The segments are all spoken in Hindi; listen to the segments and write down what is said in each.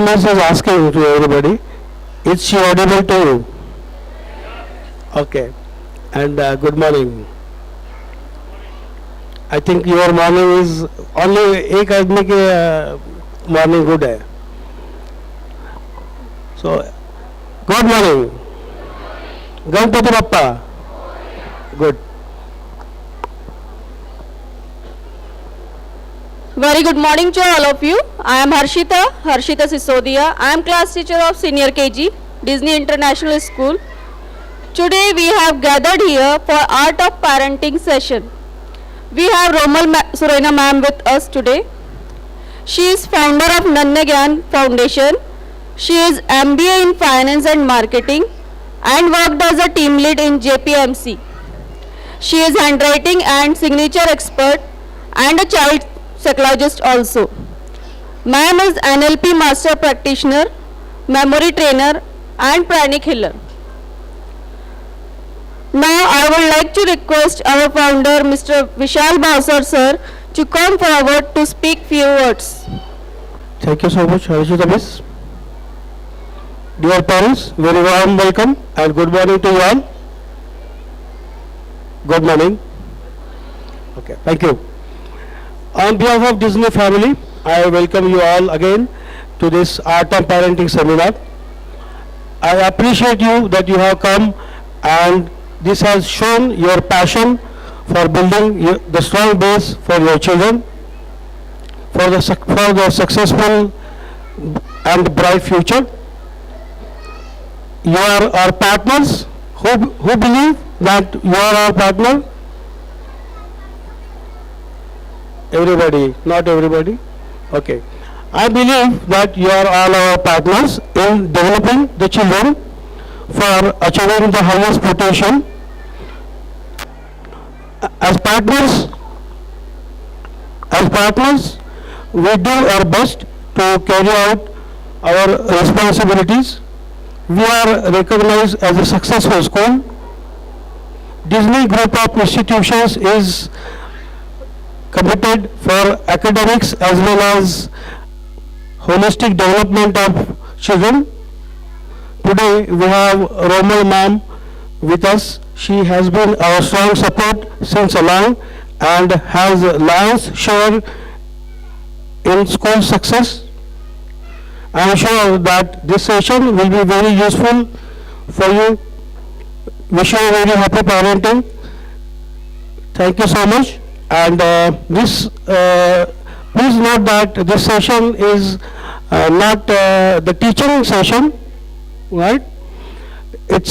Miss is asking to everybody, is she audible to you? Okay. And good morning. I think your morning is only एक आदमी के morning good है. So good morning. Ganpati Bappa. Good. Very good morning to all of you. I am Harshita Sisodia. I am class teacher of senior KG, Disney International School. Today we have gathered here for Art of Parenting session. We have Surena ma'am with us today. She is founder of Nannagyan Foundation. She is MBA in Finance and Marketing and worked as a team lead in JPMC. She is handwriting and signature expert and a child psychologist also. Ma'am is NLP master practitioner, memory trainer and pranic healer. Now I would like to request our founder Mr. Vishal Bhausar sir to come forward to speak few words. Thank you so much, Harshita Miss. Dear parents, very warm welcome and good morning to you all. Good morning. Okay, thank you. On behalf of Disney family, I welcome you all again to this Art of Parenting seminar. I appreciate you that you have come, and this has shown your passion for building the strong base for your children, for the successful and bright future. You are our partners. Who believe that you are our partner? Everybody, not everybody. Okay. I believe that you are all our partners in developing the children for achieving the highest potential. As partners, we do our best to carry out our responsibilities. We are recognized as a successful school. Disney Group of Institutions is committed for academics as well as holistic development of children. Today we have Romal ma'am with us. She has been our strong support since long and has lion's share in school success. I am sure that this session will be very useful for you. Wish you a very happy parenting. Thank you so much. And please note that this session is not the teaching session, right? It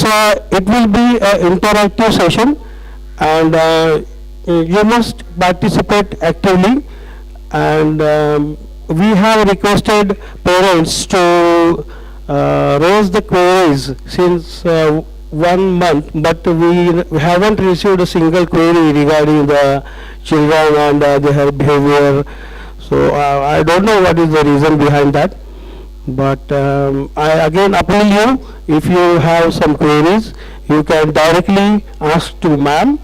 will be an interactive session, and you must participate actively. And we have requested parents to raise the queries since 1 month, but we haven't received a single query regarding the children and their behavior. So I don't know what is the reason behind that. But I again appeal you, if you have some queries, you can directly ask to ma'am,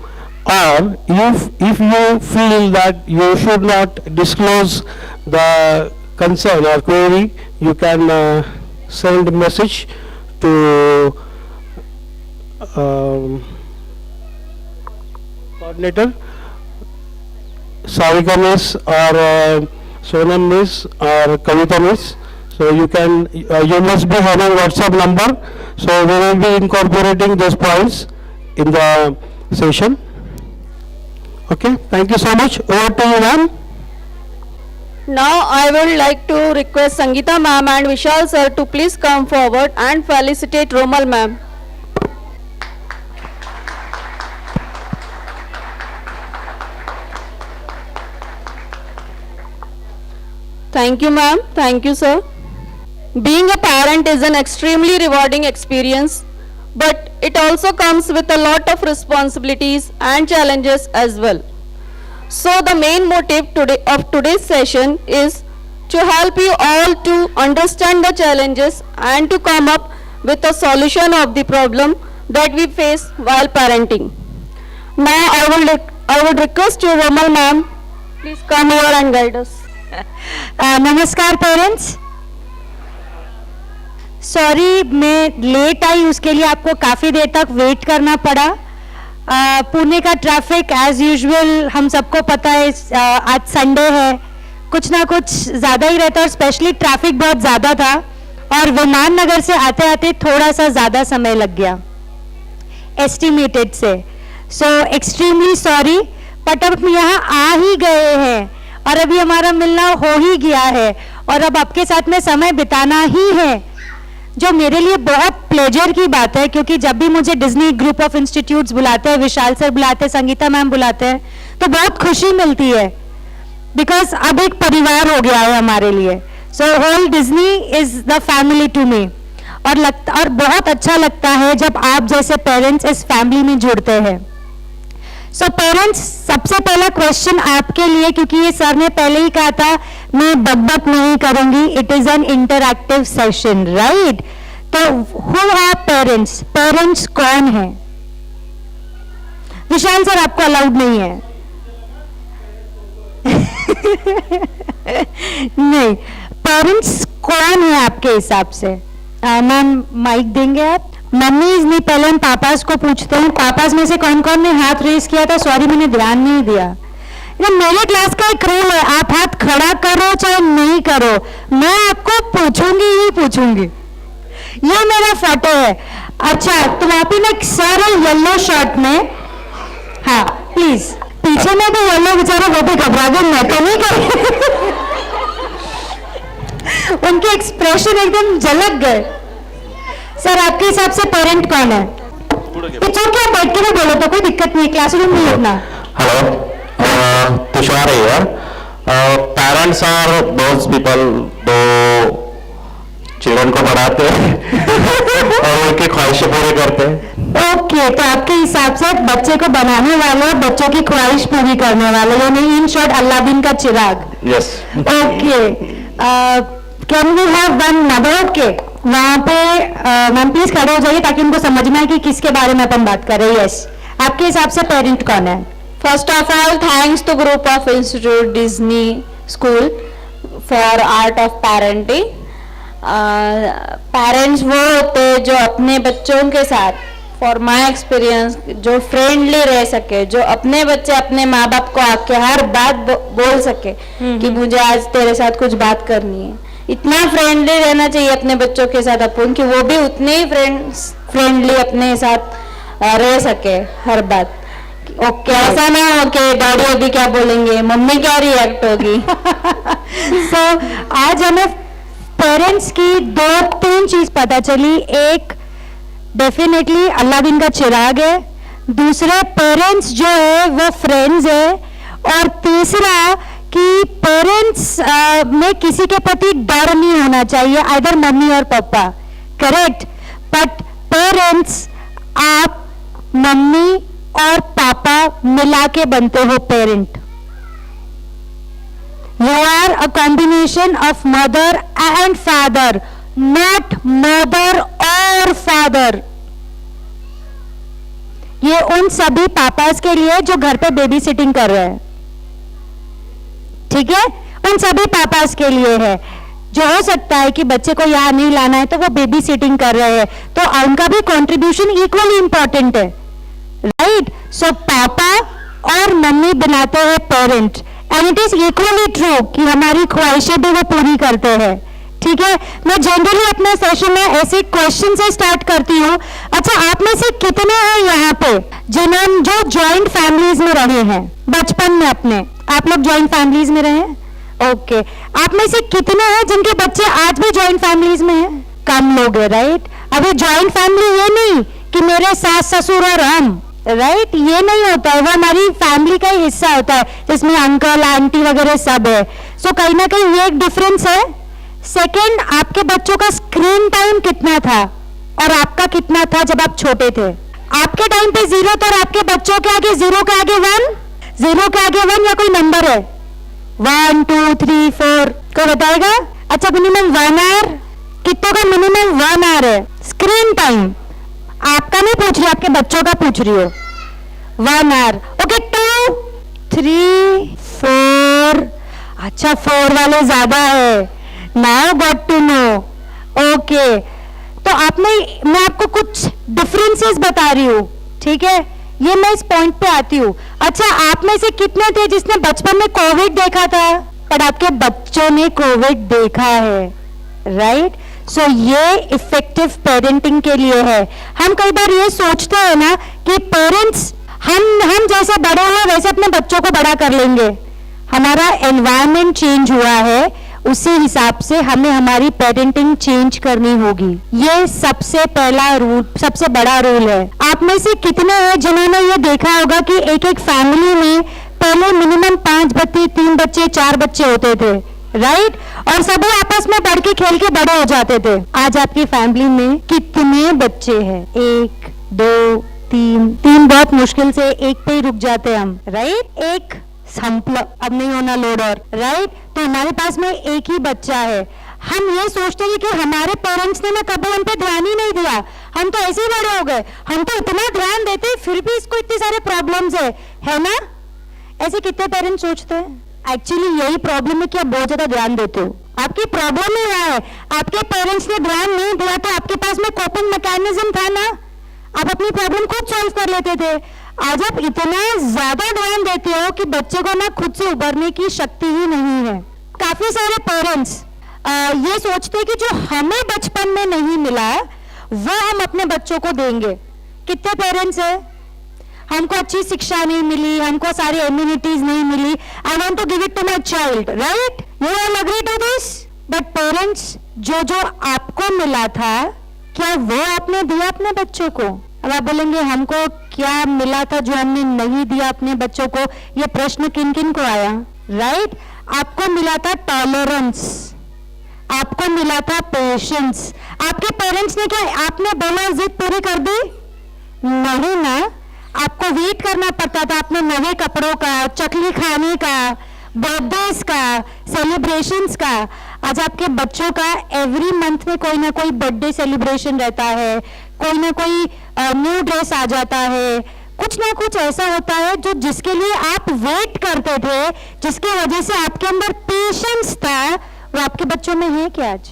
or if you feel that you should not disclose the concern or query, you can send a message to coordinator Sarika Miss or Sonam Miss or Kavita Miss. So you must be having WhatsApp number. So we will be incorporating those points in the session. Okay, thank you so much. Over to you, ma'am. Now I would like to request Sangeeta ma'am and Vishal sir to please come forward and felicitate Romal ma'am. Thank you ma'am. Thank you sir. Being a parent is an extremely rewarding experience, but it also comes with a lot of responsibilities and challenges as well. So the main motive of today's session is to help you all to understand the challenges and to come up with a solution of the problem that we face while parenting. Now I would request you, Romal ma'am, please come here and guide us. Namaskar parents. Sorry मैं लेट आई, उसके लिए आपको काफ़ी देर तक वेट करना पड़ा। पुणे का ट्रैफिक एज यूजुअल हम सबको पता है, आज संडे है, कुछ ना कुछ ज़्यादा ही रहता है और स्पेशली ट्रैफिक बहुत ज़्यादा था और विमान नगर से आते आते थोड़ा सा ज़्यादा समय लग गया एस्टिमेटेड से। सो एक्सट्रीमली सॉरी, बट अब हम यहाँ आ ही गए हैं और अभी हमारा मिलना हो ही गया है और अब आपके साथ में समय बिताना ही है, जो मेरे लिए बहुत प्लेजर की बात है, क्योंकि जब भी मुझे डिज्नी ग्रुप ऑफ इंस्टीट्यूट्स बुलाते हैं, विशाल सर बुलाते हैं, संगीता मैम बुलाते हैं, तो बहुत खुशी मिलती है, बिकॉज अब एक परिवार हो गया है हमारे लिए। So whole Disney is the family to me. और बहुत अच्छा लगता है जब आप जैसे पेरेंट्स इस फैमिली में जुड़ते हैं। सो पेरेंट्स, सबसे पहला क्वेश्चन आपके लिए, क्योंकि ये सर ने पहले ही कहा था मैं बकबक नहीं करूंगी, it is an interactive session, right? तो हु आर पेरेंट्स? पेरेंट्स कौन है? विशाल सर आपको अलाउड नहीं है। नहीं, पेरेंट्स कौन है आपके हिसाब से? मैम माइक देंगे आप? मम्मीज नहीं, पहले हम पापास को पूछते हैं। पापास में से कौन कौन ने हाथ रेस किया था? सॉरी मैंने ध्यान नहीं दिया। मेरे क्लास का एक रूल है, आप हाथ खड़ा करो चाहे नहीं करो, मैं आपको पूछूंगी ही पूछूंगी, ये मेरा फोटो है। अच्छा, तो आप ही ने सारे येलो शर्ट में, हाँ प्लीज, पीछे में भी येलो, बेचारा वो भी घबरा गए, मैं तो नहीं कर उनके एक्सप्रेशन एकदम झलक गए। सर आपके हिसाब से पेरेंट कौन है? पिछड़ के बैठ के भी बोलो तो कोई दिक्कत नहीं, क्लासरूम नहीं उठना। Hello, Tushar here. Parents are those people जो चिल्ड्रन को पढ़ाते हैं और उनकी ख्वाहिशें पूरी करते हैं। ओके, तो आपके हिसाब से बच्चे को बनाने वाले, बच्चों की ख्वाहिश पूरी करने वाले, यानी इन शॉर्ट अलादीन का चिराग। Yes. Okay, can we have one mother? Okay, वहाँ पे मैम प्लीज खड़े हो जाइए ताकि उनको समझना है कि किसके बारे में अपन बात कर रहे हैं। यस, आपके हिसाब से पेरेंट कौन है? First of all, thanks to Group of Institute Disney School for Art of Parenting. Parents वो होते हैं जो अपने बच्चों के साथ, फॉर माई एक्सपीरियंस, जो फ्रेंडली रह सके, जो अपने बच्चे अपने माँ बाप को आके हर बात बोल सके कि मुझे आज तेरे साथ कुछ बात करनी है। इतना फ्रेंडली रहना चाहिए अपने बच्चों के साथ अपन, कि वो भी उतने ही फ्रेंडली अपने साथ रह सके हर बात। ओके, ऐसा ना हो कि डैडी अभी क्या बोलेंगे, मम्मी क्या रिएक्ट होगी। सो आज हमें पेरेंट्स की दो तीन चीज पता चली। एक, डेफिनेटली अलादीन का चिराग है, दूसरा पेरेंट्स जो है वो फ्रेंड्स है, और तीसरा कि पेरेंट्स में किसी के प्रति डर नहीं होना चाहिए, आइदर मम्मी और पापा, करेक्ट? बट पेरेंट्स, आप मम्मी और पापा मिला के बनते हो parent. You are a combination of mother and father, not mother और फादर। ये उन सभी पापास के लिए जो घर पे बेबी सिटिंग कर रहे हैं, ठीक है? उन सभी पापास के लिए है, जो हो सकता है कि बच्चे को यहाँ नहीं लाना है तो वो बेबी सिटिंग कर रहे हैं, तो उनका भी कंट्रीब्यूशन इक्वली इंपॉर्टेंट है, राइट? सो पापा और मम्मी बनाते हैं parent, and it is equally true कि हमारी ख्वाहिशें भी वो पूरी करते हैं, ठीक है? मैं जनरली अपने सेशन में ऐसे क्वेश्चन से स्टार्ट करती हूँ। अच्छा, आप में से कितने हैं यहाँ पे जिन्होंने जो जॉइंट फैमिलीज में रहे हैं बचपन में अपने? आप लोग जॉइंट फैमिलीज में रहे हैं? ओके, आप में से कितने हैं जिनके बच्चे आज भी जॉइंट फैमिलीज में हैं? कम लोग हैं, राइट? अभी जॉइंट फैमिली ये नहीं कि मेरे सास ससुर और हम, राइट? ये नहीं होता है, वो हमारी फैमिली का ही हिस्सा होता है जिसमें अंकल आंटी वगैरह सब है। सो कहीं ना कहीं ये एक डिफरेंस है। सेकंड, आपके बच्चों का स्क्रीन टाइम कितना था और आपका कितना था जब आप छोटे थे? आपके टाइम पे 0 था और आपके बच्चों के आगे 0 के आगे 1, 0 के आगे 1 या कोई नंबर है? 1 2 3 4 कोई बताएगा? अच्छा, मिनिमम 1 आवर, कितनों का मिनिमम 1 आवर है स्क्रीन टाइम? आपका नहीं पूछ रही, आपके बच्चों का पूछ रही हो। 1 आवर, ओके। 2 3 4, अच्छा 4 वाले ज्यादा है, now got to know, okay. तो आपने, मैं आपको कुछ डिफरेंसेस बता रही हूँ, ठीक है, ये मैं इस पॉइंट पे आती हूँ। अच्छा, आप में से कितने थे जिसने बचपन में कोविड देखा था? पर आपके बच्चों ने कोविड देखा है, राइट? सो ये इफेक्टिव पेरेंटिंग के लिए है। हम कई बार ये सोचते हैं ना कि पेरेंट्स हम जैसे बड़े हैं वैसे अपने बच्चों को बड़ा कर लेंगे। हमारा एनवायरनमेंट चेंज हुआ है, उसी हिसाब से हमें हमारी पेरेंटिंग चेंज करनी होगी। ये सबसे पहला रूल, सबसे बड़ा रूल है। आप में से कितने हैं जिन्होंने ये देखा होगा कि एक एक फैमिली में पहले मिनिमम 5 बच्चे, 3 बच्चे, 4 बच्चे होते थे, राइट? और सभी आपस में बढ़ के खेल के बड़े हो जाते थे। आज आपकी फैमिली में कितने बच्चे हैं? 1, 2, 3 बहुत मुश्किल से एक पे ही रुक जाते हैं हम, राइट? एक अब नहीं होना लोड और, राइट? तो हमारे पास में एक ही बच्चा है। हम ये सोचते हैं कि हमारे पेरेंट्स ने ना कभी हम पे ध्यान ही नहीं दिया, हम तो ऐसे ही बड़े हो गए, हम तो इतना ध्यान देते हैं फिर भी इसको इतने सारे प्रॉब्लम्स है ना? ऐसे कितने पेरेंट्स सोचते हैं? एक्चुअली यही प्रॉब्लम है कि आप बहुत ज्यादा ध्यान देते हो। आपकी प्रॉब्लम ही यह है, आपके पेरेंट्स ने ध्यान नहीं दिया तो आपके पास में कोपिंग मैकेनिज्म था ना, आप अपनी प्रॉब्लम खुद सॉल्व कर लेते थे। आज आप इतना ज्यादा ध्यान देते हो कि बच्चे को ना खुद से उभरने की शक्ति ही नहीं है। काफी सारे पेरेंट्स ये सोचते हैं कि जो हमें बचपन में नहीं मिला वो हम अपने बच्चों को देंगे। कितने पेरेंट्स हैं? हमको अच्छी शिक्षा नहीं मिली, हमको सारी एम्यूनिटीज नहीं मिली, I want to give it to my child, right? You all agree to this? But parents, जो आपको मिला था क्या वो आपने दिया अपने बच्चों को? अब आप बोलेंगे हमको क्या मिला था जो हमने नहीं दिया अपने बच्चों को? ये प्रश्न किन किन को आया, राइट? आपको मिला था टॉलरेंस, आपको मिला था पेशेंस। आपके पेरेंट्स ने क्या आपने बोला जिद पूरी कर दी? नहीं ना, आपको वेट करना पड़ता था अपने नए कपड़ों का, चकली खाने का, बर्थडेज का, सेलिब्रेशंस का। आज आपके बच्चों का एवरी मंथ में कोई ना कोई बर्थडे सेलिब्रेशन रहता है, कोई ना कोई न्यू ड्रेस आ जाता है, कुछ ना कुछ ऐसा होता है जो जिसके लिए आप वेट करते थे, जिसकी वजह से आपके अंदर पेशेंस था, वो आपके बच्चों में है क्या आज?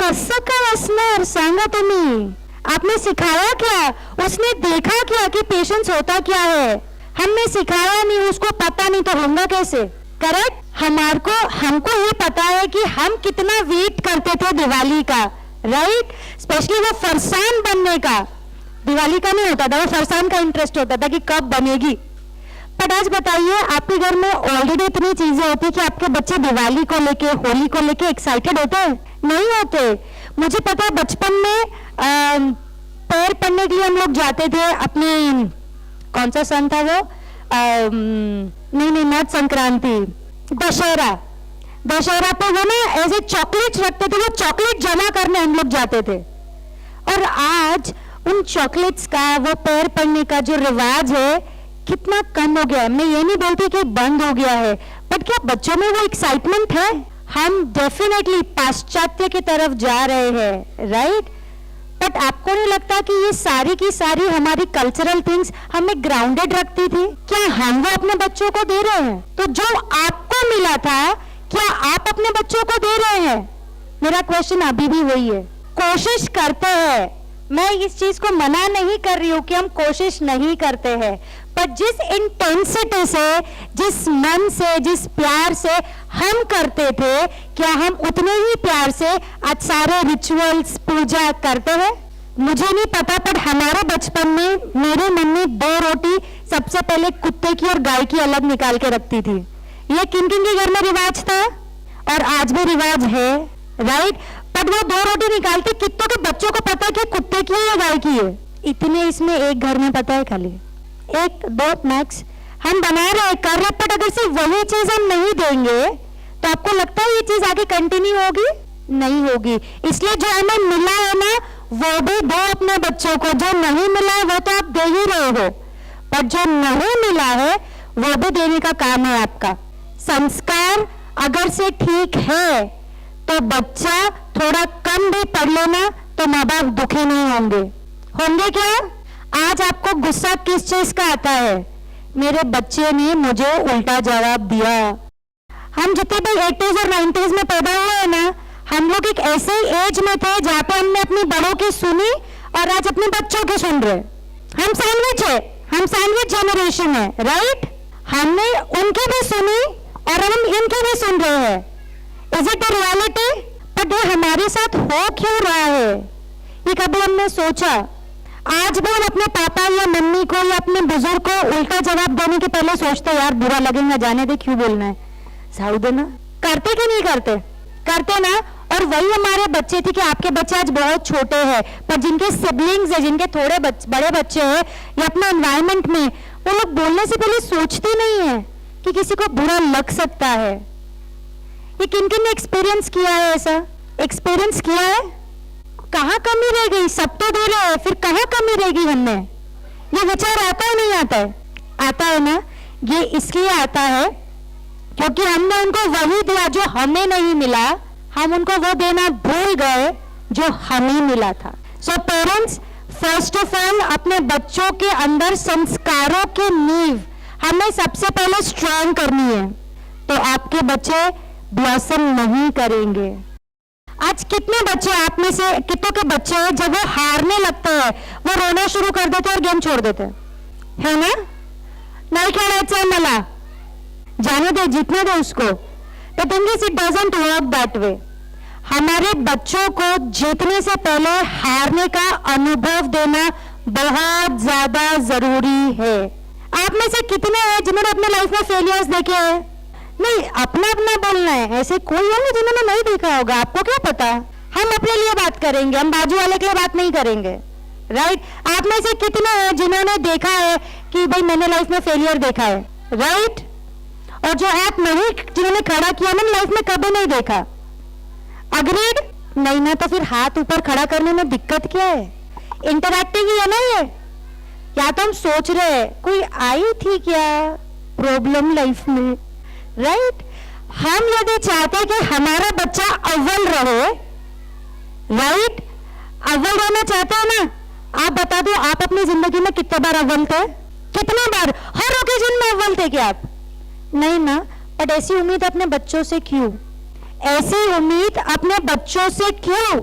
कसं काय असणार सांगा तुम्ही? आपने सिखाया क्या? उसने देखा क्या कि पेशेंस होता क्या है? हमने सिखाया नहीं, उसको पता नहीं, तो होगा कैसे? करेक्ट? हमको ये पता है कि हम कितना वेट करते थे दिवाली का, राइट? स्पेशली वो फरसान बनने का। दिवाली का नहीं होता था, वो फरसान का इंटरेस्ट होता था कि कब बनेगी। पर आज बताइए, आपके घर में ऑलरेडी इतनी चीजें होती कि आपके बच्चे दिवाली को लेके, होली को लेके एक्साइटेड होते हैं? नहीं होते। मुझे पता है बचपन में पैर पड़ने के लिए हम लोग जाते थे अपने, कौन सा सन था वो, नहीं नॉट संक्रांति, दशहरा पे वो ना ऐसे चॉकलेट्स रखते थे, वो चॉकलेट जमा करने हम लोग जाते थे। और आज उन चॉकलेट्स का, वो पैर पड़ने का जो रिवाज है कितना कम हो गया है। मैं ये नहीं बोलती कि बंद हो गया है, बट क्या बच्चों में वो एक्साइटमेंट है? हम डेफिनेटली पाश्चात्य की तरफ जा रहे हैं, राइट? बट आपको नहीं लगता कि ये सारी की सारी हमारी कल्चरल थिंग्स हमें ग्राउंडेड रखती थी? क्या हम वो अपने बच्चों को दे रहे हैं? तो जो आपको मिला था क्या आप अपने बच्चों को दे रहे हैं? मेरा क्वेश्चन अभी भी वही है। कोशिश करते हैं, मैं इस चीज को मना नहीं कर रही हूं कि हम कोशिश नहीं करते हैं, पर जिस इंटेंसिटी से, जिस मन से, जिस प्यार से हम करते थे, क्या हम उतने ही प्यार से आज सारे रिचुअल्स, पूजा करते हैं? मुझे नहीं पता, पर हमारे बचपन में मेरी मम्मी 2 रोटी सबसे पहले कुत्ते की और गाय की अलग निकाल के रखती थी। ये किन किन के घर में रिवाज था? और आज भी रिवाज है, राइट? पर वो 2 रोटी निकालते, कितनों के बच्चों को पता है कि कुत्ते की है या गाय की है? इतने इसमें एक घर में पता है, खाली 1-2 मैक्स। हम बना रहे, कर रहे, पर अगर सिर्फ वही चीज हम नहीं देंगे तो आपको लगता है ये चीज आगे कंटिन्यू होगी? नहीं होगी। इसलिए जो हमें मिला है ना, वो भी दो अपने बच्चों को। जो नहीं मिला है वो तो आप दे ही रहे हो, पर जो नहीं मिला है वो भी देने का काम है आपका। संस्कार अगर से ठीक है तो बच्चा थोड़ा कम भी पढ़ लेना तो माँ बाप दुखी नहीं होंगे। होंगे क्या? आज आपको गुस्सा किस चीज का आता है? मेरे बच्चे ने मुझे उल्टा जवाब दिया। हम जितने भी 80s और 90s में पैदा हुए हैं ना, हम लोग एक ऐसे एज में थे जहां पे हमने अपनी बड़ों की सुनी और आज अपने बच्चों की सुन रहे। हम सैंडविच है, हम सैंडविच जनरेशन है, राइट? हमने उनकी भी सुनी और हम इनकी भी सुन रहे हैं। Is it a reality? But ये हमारे साथ हो क्यों रहा है, ये कभी हमने सोचा? आज भी हम अपने पापा या मम्मी को या अपने बुजुर्ग को उल्टा जवाब देने के पहले सोचते हैं, यार बुरा लगेगा, जाने दे, क्यों बोलना है, झाड़ू देना। करते कि नहीं करते? करते ना। और वही हमारे बच्चे थे कि आपके बच्चे आज बहुत छोटे हैं, पर जिनके सिबलिंग्स है, जिनके थोड़े बड़े बच्चे हैं, या अपना एनवायरमेंट में, वो लोग बोलने से पहले सोचते नहीं है कि किसी को बुरा लग सकता है। ये किन किन ने एक्सपीरियंस किया है? ऐसा एक्सपीरियंस किया है? कहाँ कमी रह गई? सब तो दे रहे हैं, फिर कहाँ कमी रह गई हमने? ये विचार आता है नहीं आता है? आता है ना। ये इसलिए आता है क्योंकि हमने उनको वही दिया जो हमें नहीं मिला, हम उनको वो देना भूल गए जो हमें मिला था। So parents, first of all अपने बच्चों के अंदर संस्कारों की नींव हमें सबसे पहले स्ट्रॉन्ग करनी है, तो आपके बच्चे ब्लॉसम नहीं करेंगे। आज कितने बच्चे आप में से, कितनों के बच्चे हैं जब वो हारने लगते हैं वो रोना शुरू कर देते और गेम छोड़ देते है ना? नहीं खेलायचं मला, जाने दे, जीतने दे उसको। The thing is it doesn't work that way. हमारे बच्चों को जीतने से पहले हारने का अनुभव देना बहुत ज्यादा जरूरी है। आप में से कितने हैं जिन्होंने अपने लाइफ में फेलियर्स देखे हैं? नहीं, अपना अपना बोलना है, ऐसे कोई होंगे जिन्होंने नहीं देखा होगा, आपको क्या पता? हम अपने लिए बात करेंगे, हम बाजू वाले के लिए बात नहीं करेंगे, राइट? आप में से कितने हैं जिन्होंने देखा है कि भाई मैंने लाइफ में फेलियर देखा है, राइट? और जो हाथ नहीं जिन्होंने खड़ा किया मैंने लाइफ में कभी नहीं देखा। अग्रीड? नहीं ना, तो फिर हाथ ऊपर खड़ा करने में दिक्कत क्या है? इंटरैक्टिव ही है ना ये। या तो हम सोच रहे हैं कोई आई थी क्या प्रॉब्लम लाइफ में, राइट? हम यदि चाहते कि हमारा बच्चा अव्वल रहे, राइट, अव्वल रहना चाहते हैं ना, आप बता दो आप अपनी जिंदगी में कितने बार अव्वल थे? कितने बार? हर ओकेजन में अव्वल थे क्या आप? नहीं ना। बट ऐसी उम्मीद अपने बच्चों से क्यों? ऐसी उम्मीद अपने बच्चों से क्यों?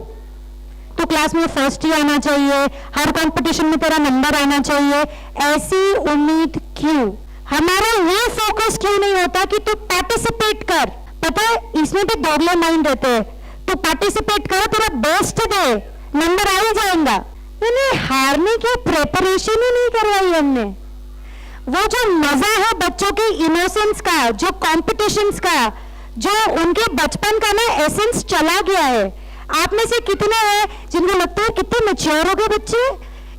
तो क्लास में फर्स्ट ही आना चाहिए, हर कंपटीशन में तेरा नंबर आना चाहिए, ऐसी उम्मीद क्यों? हमारा ये फोकस क्यों नहीं होता कि तू पार्टिसिपेट कर? पता है इसमें भी दोगले माइंड रहते हैं, तू पार्टिसिपेट कर, तेरा बेस्ट दे, नंबर आ ही जाएगा। यानी हारने की प्रिपरेशन ही नहीं करवाई हमने। वो जो मजा है बच्चों के इमोशंस का, जो कॉम्पिटिशंस का, जो उनके बचपन का ना एसेंस चला गया है। आप में से कितने हैं जिनको लगता है कितने मैच्योर हो गए बच्चे,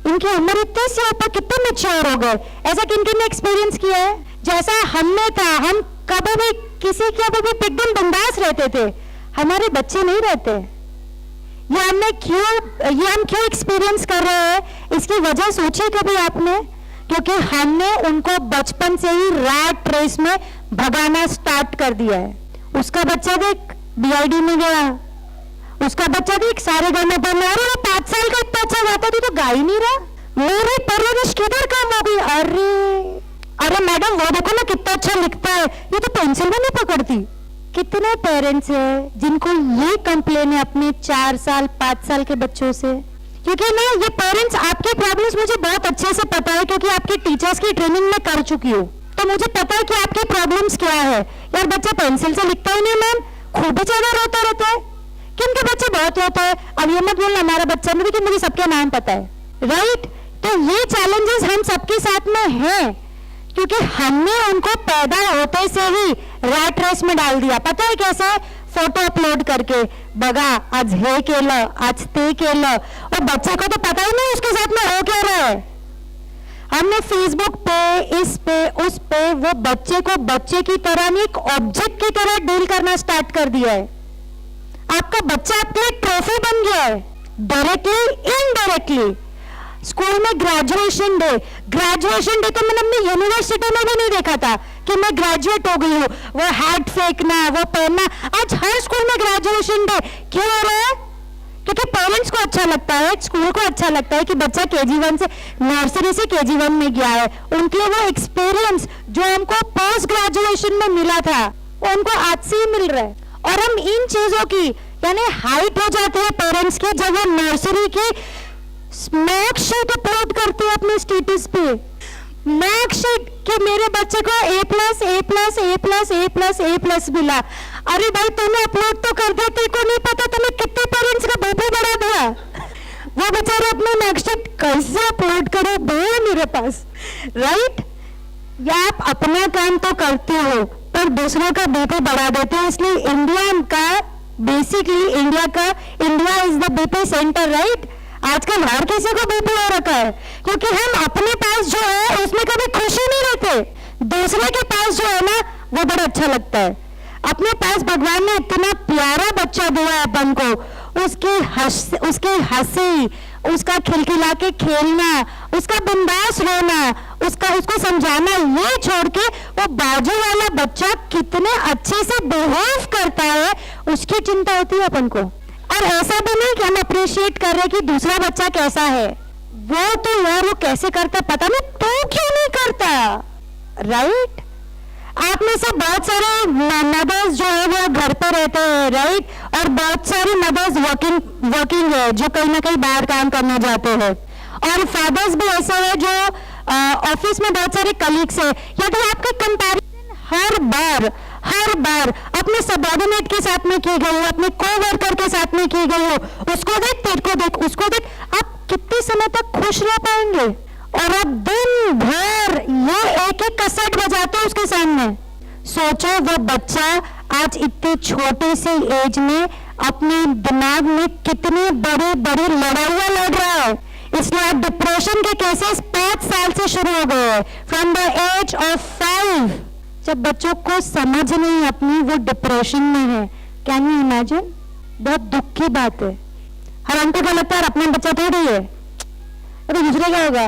इनकी उम्र इतने से ऊपर कितने मैच्योर हो गए? ऐसा किन किन ने एक्सपीरियंस किया है? जैसा हमने था, हम कभी भी किसी के भी एकदम बिंदास रहते थे, हमारे बच्चे नहीं रहते। ये हम क्यों एक्सपीरियंस कर रहे हैं? इसकी वजह सोची कभी आपने? क्योंकि हमने उनको बचपन से ही रैट रेस में भगाना स्टार्ट कर दिया है। उसका बच्चा देख बीआईडी में गया, उसका बच्चा देख सारे गाने पढ़ने, अरे वो 5 साल का इतना अच्छा गाता था तो गा ही नहीं रहा, मेरी परवरिश किधर काम हो गई? अरे मैडम वो देखो ना कितना अच्छा लिखता है, ये तो पेंसिल में नहीं पकड़ती। कितने पेरेंट्स हैं जिनको ये कंप्लेन है अपने 4 साल 5 साल के बच्चों से? क्योंकि ना ये पेरेंट्स, आपके प्रॉब्लम्स मुझे बहुत अच्छे से पता है क्योंकि आपके टीचर्स की ट्रेनिंग में कर चुकी हूँ, तो मुझे पता है कि आपके प्रॉब्लम्स क्या है। यार बच्चा पेंसिल से लिखता ही नहीं मैम, खूब ज्यादा रोता रहता है। किनके बच्चे बहुत रोते हैं? अब ये मत बोलना हमारा बच्चा नहीं, लेकिन मुझे सबके नाम पता है, राइट? तो ये चैलेंजेस हम सबके साथ में हैं क्योंकि हमने उनको पैदा होते से ही रैट रेस में डाल दिया। पता है कैसे? फोटो अपलोड करके, बगा आज हे केलं, आज ते केलं, और बच्चे को तो पता ही नहीं उसके साथ में हो क्या रहा है। हमने फेसबुक पे, इस पे, उस पे वो बच्चे को बच्चे की तरह नहीं, एक ऑब्जेक्ट की तरह डील करना स्टार्ट कर दिया है। आपका बच्चा आपके लिए ट्रॉफी बन गया है, डायरेक्टली इनडायरेक्टली। स्कूल में ग्रेजुएशन डे तो मैंने अपनी यूनिवर्सिटी में भी नहीं देखा था कि मैं ग्रेजुएट हो गई हूँ। वो हैट फेंकना, वो पहनना, आज हर स्कूल में ग्रेजुएशन डे क्यों हो रहा है? क्योंकि पेरेंट्स को अच्छा लगता है, स्कूल को अच्छा लगता है कि बच्चा KG1 से, नर्सरी से KG1 में गया है। उनके लिए वो एक्सपीरियंस जो हमको पोस्ट ग्रेजुएशन में मिला था वो उनको आज से ही मिल रहा है। और हम इन चीजों की यानी हाइट हो जाती है पेरेंट्स की जब वो नर्सरी की मार्कशीट अपलोड करते हैं अपने स्टेटस पे, मार्कशीट कि मेरे बच्चे को A+, मिला। अरे भाई तूने अपलोड तो कर दिया, तेरे को नहीं पता तूने कितने पेरेंट्स का बीपी बढ़ा दिया। वो बेचारे अपनी मार्कशीट कैसे अपलोड करे भैया मेरे पास, राइट? या आप अपना काम तो करते हो पर दूसरों का बीपी बढ़ा देते हो। इसलिए India is the BP centre, right? आजकल हर किसी को बीपी हो रखा है क्योंकि हम अपने पास जो है उसमें कभी खुशी नहीं रहते, दूसरे के पास जो है ना वो बड़ा अच्छा लगता है। अपने पास भगवान ने इतना प्यारा बच्चा दिया है अपन को, उसकी हंसी, उसका खिलखिला के खेलना, उसका बिंदास रोना, उसको समझाना, ये छोड़ के वो बाजू वाला बच्चा कितने अच्छे से बिहेव करता है उसकी चिंता होती है अपन को। और ऐसा भी नहीं कि हम अप्रिशिएट कर रहे कि दूसरा बच्चा कैसा है, वो तो यार वो कैसे करता पता नहीं, तो क्यों नहीं करता, राइट? आप में से बहुत सारे मदर्स जो है वो घर पे रहते हैं, राइट? और बहुत सारी मदर्स वर्किंग है जो कहीं ना कहीं बाहर काम करने जाते हैं, और फादर्स भी ऐसा है जो ऑफिस में बहुत सारे कलीग्स है। यदि आपके कंपैरिजन हर बार अपने सबऑर्डिनेट के साथ में की गई हो, अपने कोवर्कर के साथ में की गई हो, उसको देख, तेरे को देख, उसको देख, आप कितने समय तक खुश रह पाएंगे? और आप दिन भर ये एक कसट बजाते हो उसके सामने। सोचो वो बच्चा आज इतनी छोटी सी एज में अपने दिमाग में कितनी बड़ी लड़ाइयां लड़ रहा है। इसलिए आप डिप्रेशन के केसेस 5 साल से शुरू हो गए, फ्रॉम द एज ऑफ 5। जब बच्चों को समझ नहीं अपनी, वो डिप्रेशन में है। Can you imagine? बहुत दुख की बात है। हर अंकल को लगता है अपना बच्चा थोड़ी है, अरे दूसरे क्या होगा,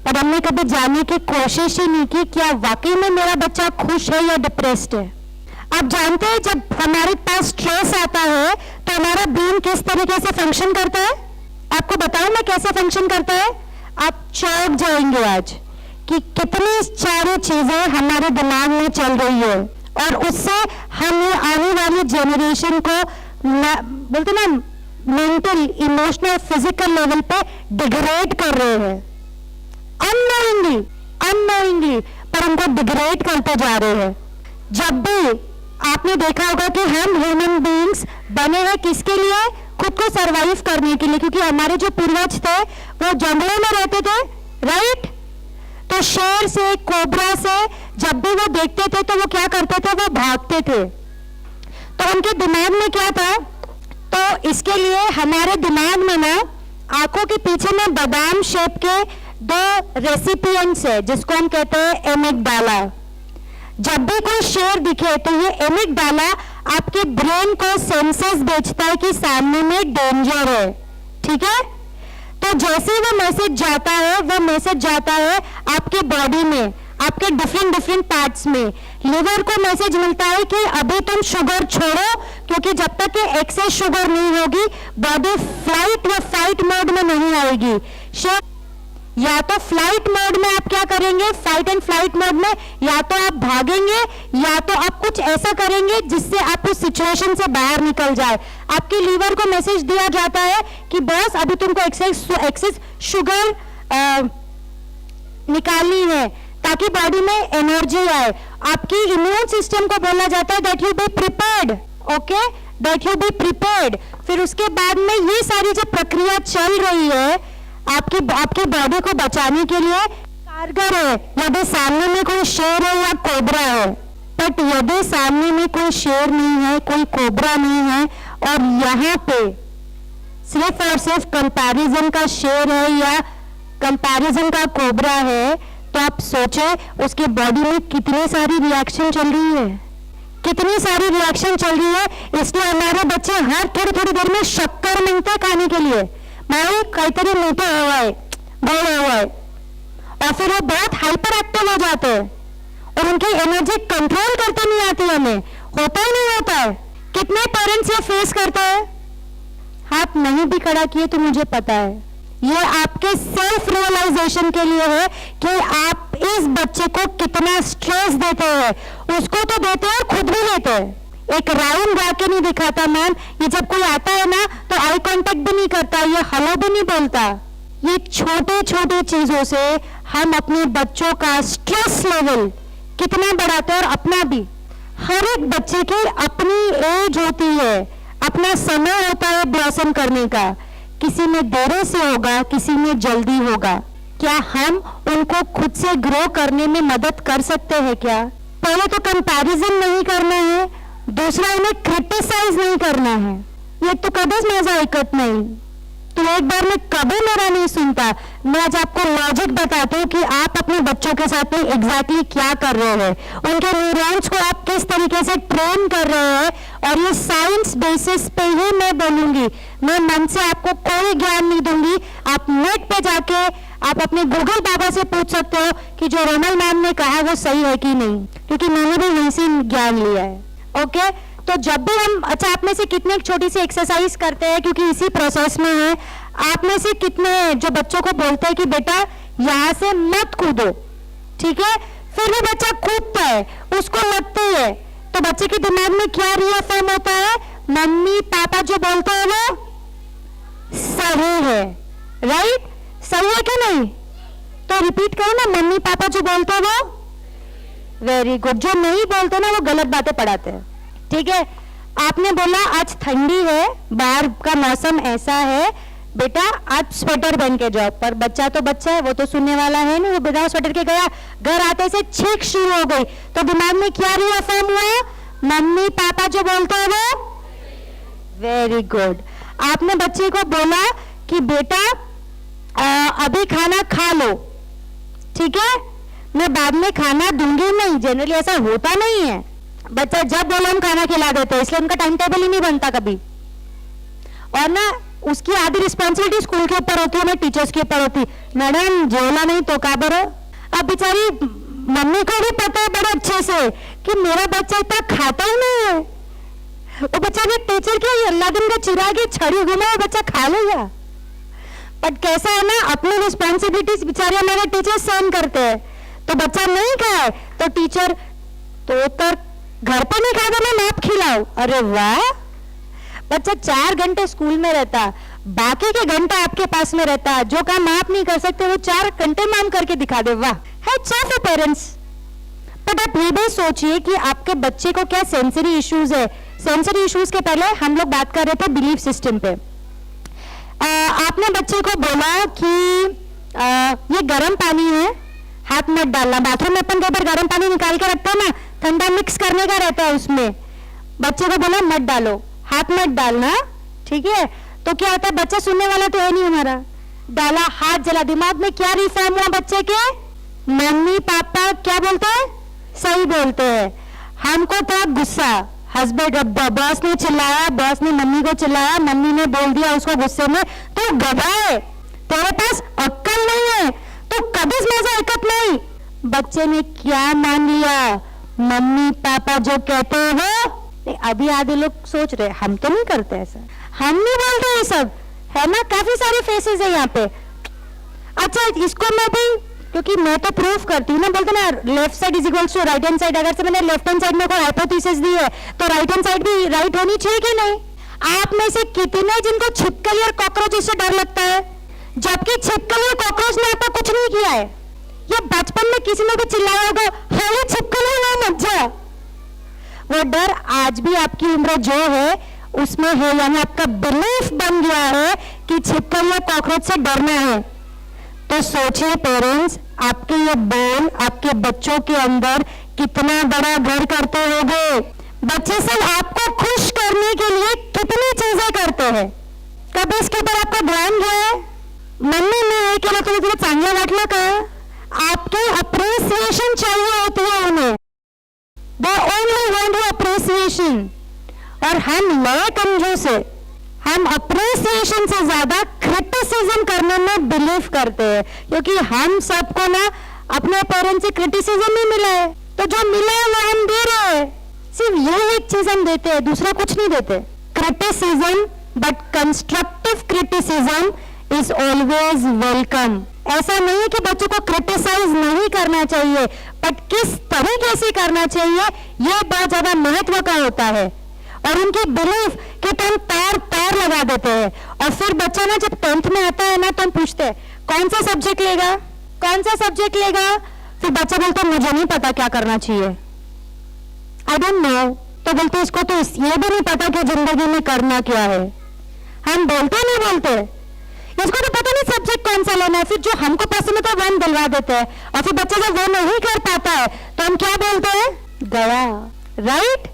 पर हमने कभी जानने की कोशिश ही नहीं की क्या वाकई में मेरा बच्चा खुश है या डिप्रेस्ड है। आप जानते हैं जब हमारे पास स्ट्रेस आता है तो हमारा ब्रेन किस तरीके से फंक्शन करता है? आपको बताऊं मैं कैसे फंक्शन करता है? आप चौंक जाएंगे आज कि कितनी सारी चीजें हमारे दिमाग में चल रही है, और उससे हम आने वाली जेनरेशन को बोलते ना मेंटल, इमोशनल, फिजिकल लेवल पे डिग्रेड कर रहे हैं, अननोइंगली पर हमको डिग्रेड करते जा रहे हैं। जब भी आपने देखा होगा कि हम ह्यूमन बीइंग्स बने हैं किसके लिए? खुद को सरवाइव करने के लिए, क्योंकि हमारे जो पूर्वज थे वो जंगलों में रहते थे, राइट? तो शेर से, कोबरा से जब भी वो देखते थे तो वो क्या करते थे? वो भागते थे। तो उनके दिमाग में क्या था? तो इसके लिए हमारे दिमाग में ना आंखों के पीछे में बादाम शेप के 2 रेसिपिएंट्स है जिसको हम कहते हैं एमिगडाला। जब भी कोई शेर दिखे तो ये एमिगडाला आपके ब्रेन को सेंसेस भेजता है कि सामने में डेंजर है, ठीक है? तो जैसे वो मैसेज जाता है आपके बॉडी में, आपके डिफरेंट पार्ट्स में। लिवर को मैसेज मिलता है कि अभी तुम शुगर छोड़ो, क्योंकि जब तक कि एक्सेस शुगर नहीं होगी बॉडी फ्लाइट या फाइट मोड में नहीं आएगी। या तो फ्लाइट मोड में आप क्या करेंगे, फाइट एंड फ्लाइट मोड में, या तो आप भागेंगे या तो आप कुछ ऐसा करेंगे जिससे आप उस सिचुएशन से बाहर निकल जाए। आपके लीवर को मैसेज दिया जाता है कि बस अभी तुमको एक्सेस शुगर निकालनी है ताकि बॉडी में एनर्जी आए। आपकी इम्यून सिस्टम को बोला जाता है that you be prepared, okay, that you be prepared. फिर उसके बाद में ये सारी जो प्रक्रिया चल रही है आपकी बॉडी को बचाने के लिए कारगर है। यदि सामने में कोई शेर है या कोबरा है, बट यदि सामने में कोई शेर नहीं है, कोई कोबरा नहीं है, और यहाँ पे सिर्फ और सिर्फ कंपैरिजन का शेर है या कंपैरिजन का कोबरा है, तो आप सोचे उसकी बॉडी में कितनी सारी रिएक्शन चल रही है, कितनी सारी रिएक्शन चल रही है। इसलिए हमारे बच्चे हर थोड़ी देर में शक्कर मांगते हैं खाने के लिए, मारे काहीतरी मीठा हुआ है, गोड़ हुआ है, और फिर वो बहुत हाइपर एक्टिव हो जाते हैं और उनकी एनर्जी कंट्रोल करते नहीं आती, हमें होता ही नहीं होता है। कितने पेरेंट्स ये फेस करते हैं? हाथ नहीं भी खड़ा किए तो मुझे पता है। ये आपके सेल्फ रियलाइजेशन के लिए है कि आप इस बच्चे को कितना स्ट्रेस देते हैं। उसको तो देते हैं, खुद भी लेते हैं। एक राउंड गा के नहीं दिखाता मैम, ये जब कोई आता है ना तो आई कांटेक्ट भी नहीं करता, ये हेलो भी नहीं बोलता। ये छोटे छोटे चीजों से हम अपने बच्चों का स्ट्रेस लेवल कितना बढ़ाते हैं, और अपना भी। हर एक बच्चे की अपनी एज होती है, अपना समय होता है ब्लॉसम करने का, किसी में देर से होगा, किसी में जल्दी होगा। क्या हम उनको खुद से ग्रो करने में मदद कर सकते हैं क्या? पहले तो कंपैरिजन नहीं करना है, दूसरा उन्हें क्रिटिसाइज नहीं करना है। ये तो कभी मजा इकट्ठ नहीं, तो एक बार में कभी मेरा नहीं सुनता। मैं आज आपको लॉजिक बताती हूँ कि आप अपने बच्चों के साथ में एग्जैक्टली क्या कर रहे हैं, उनके न्यूरॉन्स को आप किस तरीके से ट्रेन कर रहे हैं, और ये साइंस बेसिस पे ही मैं बोलूंगी। मैं मन से आपको कोई ज्ञान नहीं दूंगी। आप नेट पे जाके आप अपने गूगल बाबा से पूछ सकते हो कि जो रोमल मैम ने कहा वो सही है कि नहीं, क्योंकि मैंने भी वहीं से ज्ञान लिया है। ओके, तो जब भी हम, अच्छा आप में से कितने एक छोटी सी एक्सरसाइज करते हैं, क्योंकि इसी प्रोसेस में है, आप में से कितने जो बच्चों को बोलते हैं कि बेटा यहाँ से मत कूदो, ठीक है, फिर भी बच्चा कूदता है, उसको लगती है, तो बच्चे के दिमाग में क्या रिएफर्म होता है? मम्मी पापा जो बोलते हैं वो सही है, राइट? सही है कि नहीं? तो रिपीट करो ना, मम्मी पापा जो बोलते हैं वो वेरी गुड, जो नहीं बोलते ना वो गलत बातें पढ़ाते हैं, ठीक है। आपने बोला आज ठंडी है, बाहर का मौसम ऐसा है, बेटा आज स्वेटर पहन के जाओ, पर बच्चा तो बच्चा है, वो तो सुनने वाला है नहीं, वो बिना स्वेटर के गया, घर आते से छींक शुरू हो गई, तो दिमाग में क्या रिएफर्म हुआ? मम्मी पापा जो बोलते हैं वो वेरी गुड। आपने बच्चे को बोला कि बेटा अभी खाना खा लो, ठीक है, मैं बाद में खाना दूंगी नहीं, जनरली ऐसा होता नहीं है, बच्चा जब बोलो हम खाना खिला देते हैं, इसलिए उनका टाइम टेबल ही नहीं बनता कभी। और ना उसकी आधी रिस्पॉन्सिबिलिटी स्कूल के ऊपर होती है, ना टीचर्स के ऊपर होती, मैडम जोला नहीं तो का बरो। अब बेचारी मम्मी को भी पता है बड़े अच्छे से कि मेरा बच्चा इतना खाता ही नहीं है, वो बेचारे टीचर के अल्लाह दिन का चिराग छड़ी घुमा बच्चा खा लेगा। बट कैसा है ना, अपनी रिस्पॉन्सिबिलिटीज बेचारे हमारे टीचर सहन करते हैं, तो बच्चा नहीं खाए तो टीचर तो कर घर पे नहीं खाता, मैं आप खिलाओ। अरे वाह, बच्चा 4 घंटे स्कूल में रहता, बाकी के घंटा आपके पास में रहता, जो काम आप नहीं कर सकते वो 4 घंटे में हम करके दिखा दे। वाह, है चाहे पेरेंट्स। बट आप ये भी सोचिए कि आपके बच्चे को क्या सेंसरी इश्यूज है। सेंसरी इश्यूज के पहले हम लोग बात कर रहे थे बिलीफ सिस्टम पे। आपने बच्चे को बोला कि ये गर्म पानी है, हाथ मत डालना। बाथरूम में अपन कई बार गर्म पानी निकाल के रखते हैं ना, ठंडा मिक्स करने का रहता है उसमें, बच्चे को बोला मत डालो, हाथ मत डालना, ठीक है। तो क्या होता है, बच्चा सुनने वाला तो है नहीं हमारा, डाला, हाथ जला। दिमाग में क्या रिफॉर्म हुआ बच्चे के? मम्मी पापा क्या बोलते हैं? सही बोलते हैं। हमको था गुस्सा, हस्बैंड बॉस ने चिल्लाया, बॉस ने मम्मी को चिल्लाया, मम्मी ने बोल दिया उसको गुस्से में, तो गधा है, तेरे पास अक्ल नहीं है, तो कभी मजा हरकत नहीं। बच्चे ने क्या मान लिया? मम्मी पापा जो कहते हैं वो। अभी आधे लोग सोच रहे हम तो नहीं करते ऐसा, हम नहीं बोलते ये सब, है ना? काफी सारे फेसेस है यहाँ पे। अच्छा, इसको मैं भी, क्योंकि मैं तो प्रूफ करती हूँ ना, बोलते ना left side is equals to right hand side. अगर से मैंने लेफ्ट हैंड साइड में कोई हाइपोथेसिस दी है तो राइट हैंड साइड भी राइट होनी चाहिए कि नहीं? आप में से कितने जिनको छिपकली और कॉकरोच से डर लगता है, जबकि छिपकली और कॉकरोच ने आपका कुछ नहीं किया है। ये बचपन में किसी ने भी चिल्लाया होगा, हाँ छिपकली ना मत जा। वो डर आज भी आपकी उम्र जो है उसमें है, यानी आपका बिलीफ बन गया है कि छिपकली और कॉकरोच से डरना है। तो सोचिए पेरेंट्स, आपके ये बोल आपके बच्चों के अंदर कितना बड़ा घर करते होंगे। बच्चे सब आपको खुश करने के लिए कितनी चीजें करते हैं, कभी इसके ऊपर आपका ध्यान गया है? मम्मी ने केलं तुम्ही तुला चांगलं वाटलं का? आपकी अप्रिसिएशन चाहिए होती है उन्हें, they only want your appreciation. और हम नए कंजूस है, हम अप्रिसिएशन से ज्यादा क्रिटिसिज्म करने में बिलीव करते हैं, क्योंकि हम सबको ना अपने पेरेंट्स से क्रिटिसिज्म ही मिला है, तो जो मिला है वो हम दे रहे हैं। सिर्फ ये एक चीज हम देते हैं, दूसरा कुछ नहीं देते। Criticism, but constructive criticism is always welcome. ऐसा नहीं है कि बच्चों को क्रिटिसाइज नहीं करना चाहिए, बट किस तरीके से करना चाहिए ये बहुत ज्यादा महत्व का होता है। और उनकी बिलीफ कि तुम पैर लगा देते हैं। और फिर बच्चा ना जब 10th में आता है ना तो हम पूछते हैं कौन सा सब्जेक्ट लेगा, कौन सा सब्जेक्ट लेगा, फिर बच्चा बोलता है मुझे नहीं पता क्या करना चाहिए, आई डोंट नो। तो बोलते इसको तो ये भी नहीं पता कि जिंदगी में करना क्या है। हम बोलते नहीं बोलते, इसको तो पता नहीं सब्जेक्ट कौन सा लेना है। फिर जो हमको पसंद है तो वन दिलवा देते हैं, और फिर बच्चा जब वो नहीं कर पाता है तो हम क्या बोलते हैं, गया, राइट।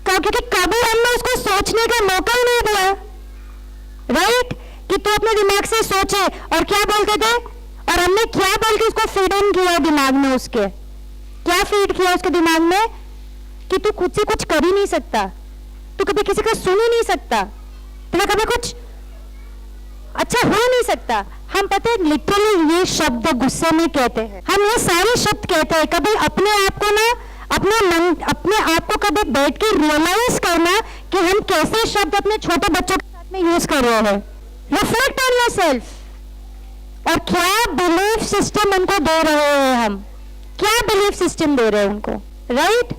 क्योंकि कभी हमने उसको सोचने का मौका ही नहीं दिया, राइट, कि तू अपने दिमाग से सोचे। और क्या बोलते थे, और हमने क्या बोल के उसको फीड इन किया दिमाग में, उसके क्या फीड किया उसके दिमाग में कि तू खुद से कुछ कर ही नहीं सकता, तू कभी किसी का सुन ही नहीं सकता, तुम्हें कभी कुछ अच्छा हो नहीं सकता। हम पता है लिटरली ये शब्द गुस्से में कहते हैं, हम ये सारे शब्द कहते हैं। कभी अपने आप को ना, अपने आप को कभी बैठ के रियलाइज करना कि हम कैसे शब्द अपने छोटे बच्चों के साथ में यूज कर रहे हैं। Reflect on yourself. और क्या बिलीफ सिस्टम उनको दे रहे हैं, हम क्या बिलीफ सिस्टम दे रहे हैं उनको, राइट।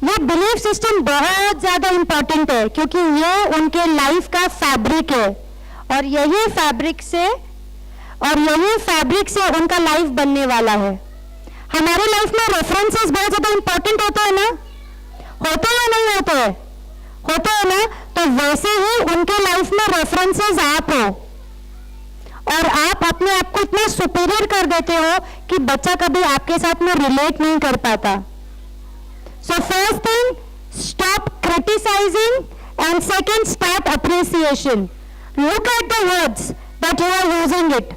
ये बिलीफ सिस्टम बहुत ज्यादा इंपॉर्टेंट है क्योंकि ये उनके लाइफ का फैब्रिक है, और यही फैब्रिक से उनका लाइफ बनने वाला है। हमारे लाइफ में रेफरेंसेस बहुत ज्यादा इंपॉर्टेंट होते हैं ना, होते हैं नहीं होते हैं, होते हैं ना। तो वैसे ही उनके लाइफ में रेफरेंसेस आप हो, और आप अपने आप को इतना सुपीरियर कर देते हो कि बच्चा कभी आपके साथ में रिलेट नहीं कर पाता। So first thing, stop criticising, and second, start appreciation. Look at the words that you are using it.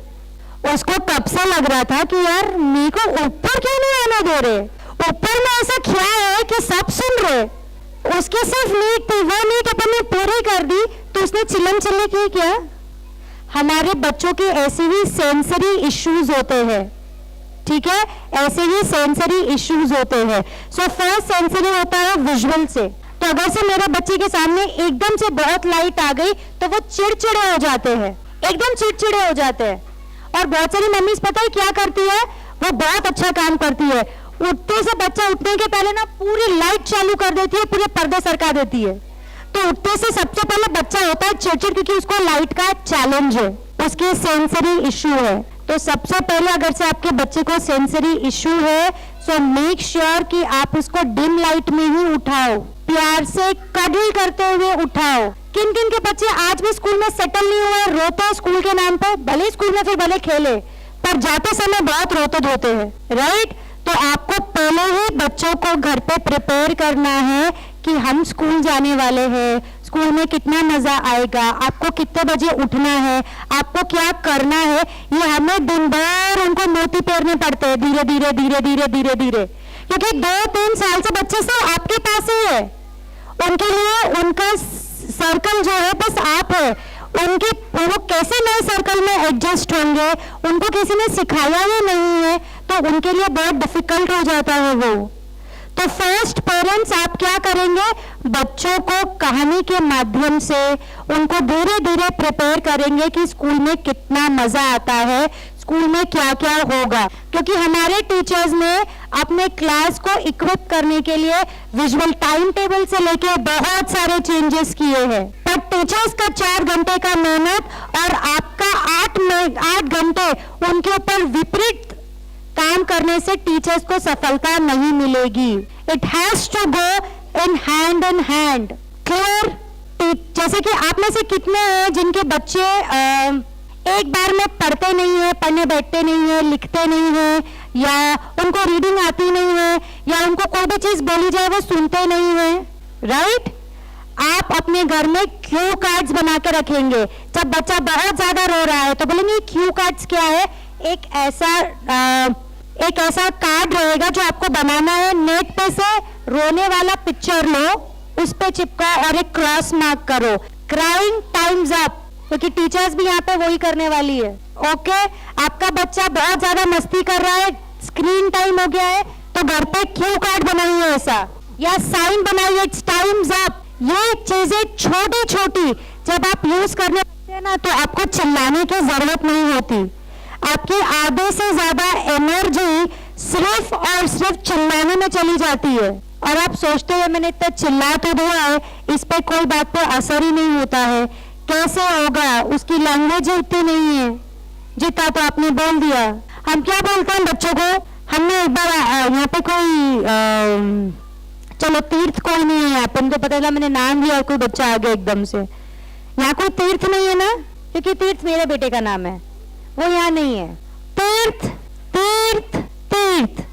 उसको कब से लग रहा था कि यार मेरे को ऊपर क्यों नहीं आने दे रहे, ऊपर में ऐसा क्या है कि सब सुन रहे। उसकी सिर्फ नीड थी, वो नीड अपन ने पूरी कर दी तो उसने चिल्लम चिल्ली की क्या। हमारे बच्चों के ऐसे ही सेंसरी इश्यूज होते हैं, ठीक है, ऐसे ही सेंसरी इश्यूज होते हैं। सो फर्स्ट सेंसरी होता है विजुअल से। तो अगर से मेरे बच्चे के सामने एकदम से बहुत लाइट आ गई तो वो चिड़चिड़े हो जाते हैं, एकदम चिड़चिड़े हो जाते हैं। और बहुत सारी मम्मीज पता है क्या करती है, वो बहुत अच्छा काम करती है, उठते से बच्चा उठने के पहले ना पूरी लाइट चालू कर देती है, पूरे पर्दे सरका देती है। तो उठते से सबसे पहले बच्चा होता है चिड़चिड़ क्योंकि उसको लाइट का चैलेंज है, उसके सेंसरी इश्यू है। तो सबसे पहले अगर से आपके बच्चे को सेंसरी इश्यू है सो मेक श्योर कि आप उसको डिम लाइट में ही उठाओ, प्यार से कडल करते हुए उठाओ। किन किन के बच्चे आज भी स्कूल में सेटल नहीं हुए, रोते हैं स्कूल के नाम पर, भले स्कूल में फिर भले खेले, पर जाते समय बहुत रोते धोते हैं, राइट। तो आपको पहले ही बच्चों को घर पे प्रिपेयर करना है कि हम स्कूल जाने वाले हैं, स्कूल में कितना मजा आएगा, आपको कितने बजे उठना है, आपको क्या करना है। ये हमें दिन भर उनको मोती फेरने पड़ते हैं, धीरे धीरे धीरे धीरे धीरे धीरे, क्योंकि 2-3 साल से बच्चे से आपके पास ही है। उनके लिए उनका सर्कल जो है बस आप है। वो कैसे नए सर्कल में एडजस्ट होंगे, उनको किसी ने सिखाया ही नहीं है, तो उनके लिए बहुत डिफिकल्ट हो जाता है वो। तो फर्स्ट पेरेंट्स आप क्या करेंगे, बच्चों को कहानी के माध्यम से उनको धीरे धीरे प्रिपेयर करेंगे कि स्कूल में कितना मजा आता है, स्कूल में क्या क्या होगा। क्योंकि हमारे टीचर्स ने अपने क्लास को इक्विप करने के लिए विजुअल टाइम टेबल से लेके बहुत सारे चेंजेस किए हैं, पर टीचर्स का 4 घंटे का मेहनत और आपका 8 घंटे उनके ऊपर विपरीत काम करने से टीचर्स को सफलता नहीं मिलेगी। It has to go in hand. Clear. जैसे कि आप में से कितने हैं जिनके बच्चे एक बार में पढ़ते नहीं है, पढ़ने बैठते नहीं है, लिखते नहीं है, या उनको रीडिंग आती नहीं है, या उनको कोई भी चीज बोली जाए वो सुनते नहीं है, राइट। आप अपने घर में क्यू कार्ड्स बना के रखेंगे। जब बच्चा बहुत ज्यादा रो रहा है तो बोलेंगे क्यू कार्ड्स क्या है। एक ऐसा कार्ड रहेगा जो आपको बनाना है, नेट पे से रोने वाला पिक्चर लो, उस पे चिपका और एक क्रॉस मार्क करो, क्राइंग टाइम्स अप, क्योंकि टीचर्स भी यहाँ पे वही करने वाली है। ओके, आपका बच्चा बहुत ज्यादा मस्ती कर रहा है, स्क्रीन टाइम हो गया है, तो घर पे क्यू कार्ड बनाइए ऐसा, या साइन बनाइए इट्स टाइम्स अप। ये चीजें छोटी छोटी जब आप यूज करने लगते हैं ना तो आपको चिल्लाने की जरूरत नहीं होती। आपकी आधे से ज्यादा एनर्जी सिर्फ और सिर्फ चिल्लाने में चली जाती है। और आप सोचते हैं मैंने इतना चिल्ला तो दिया है, इस पे कोई बात पे असर ही नहीं होता है, कैसे होगा? उसकी लैंग्वेज इतनी नहीं है जितना तो आपने बोल दिया। हम क्या बोलते हैं बच्चों को? हमने एक बार यहाँ पे कोई चलो तीर्थ कोई नहीं है यहाँ पे, उनको पता चला मैंने नाम लिया और कोई बच्चा आ गया एकदम से। यहाँ कोई तीर्थ नहीं है ना, क्योंकि तीर्थ मेरे बेटे का नाम है, वो यहाँ नहीं है। तीर्थ तीर्थ तीर्थ,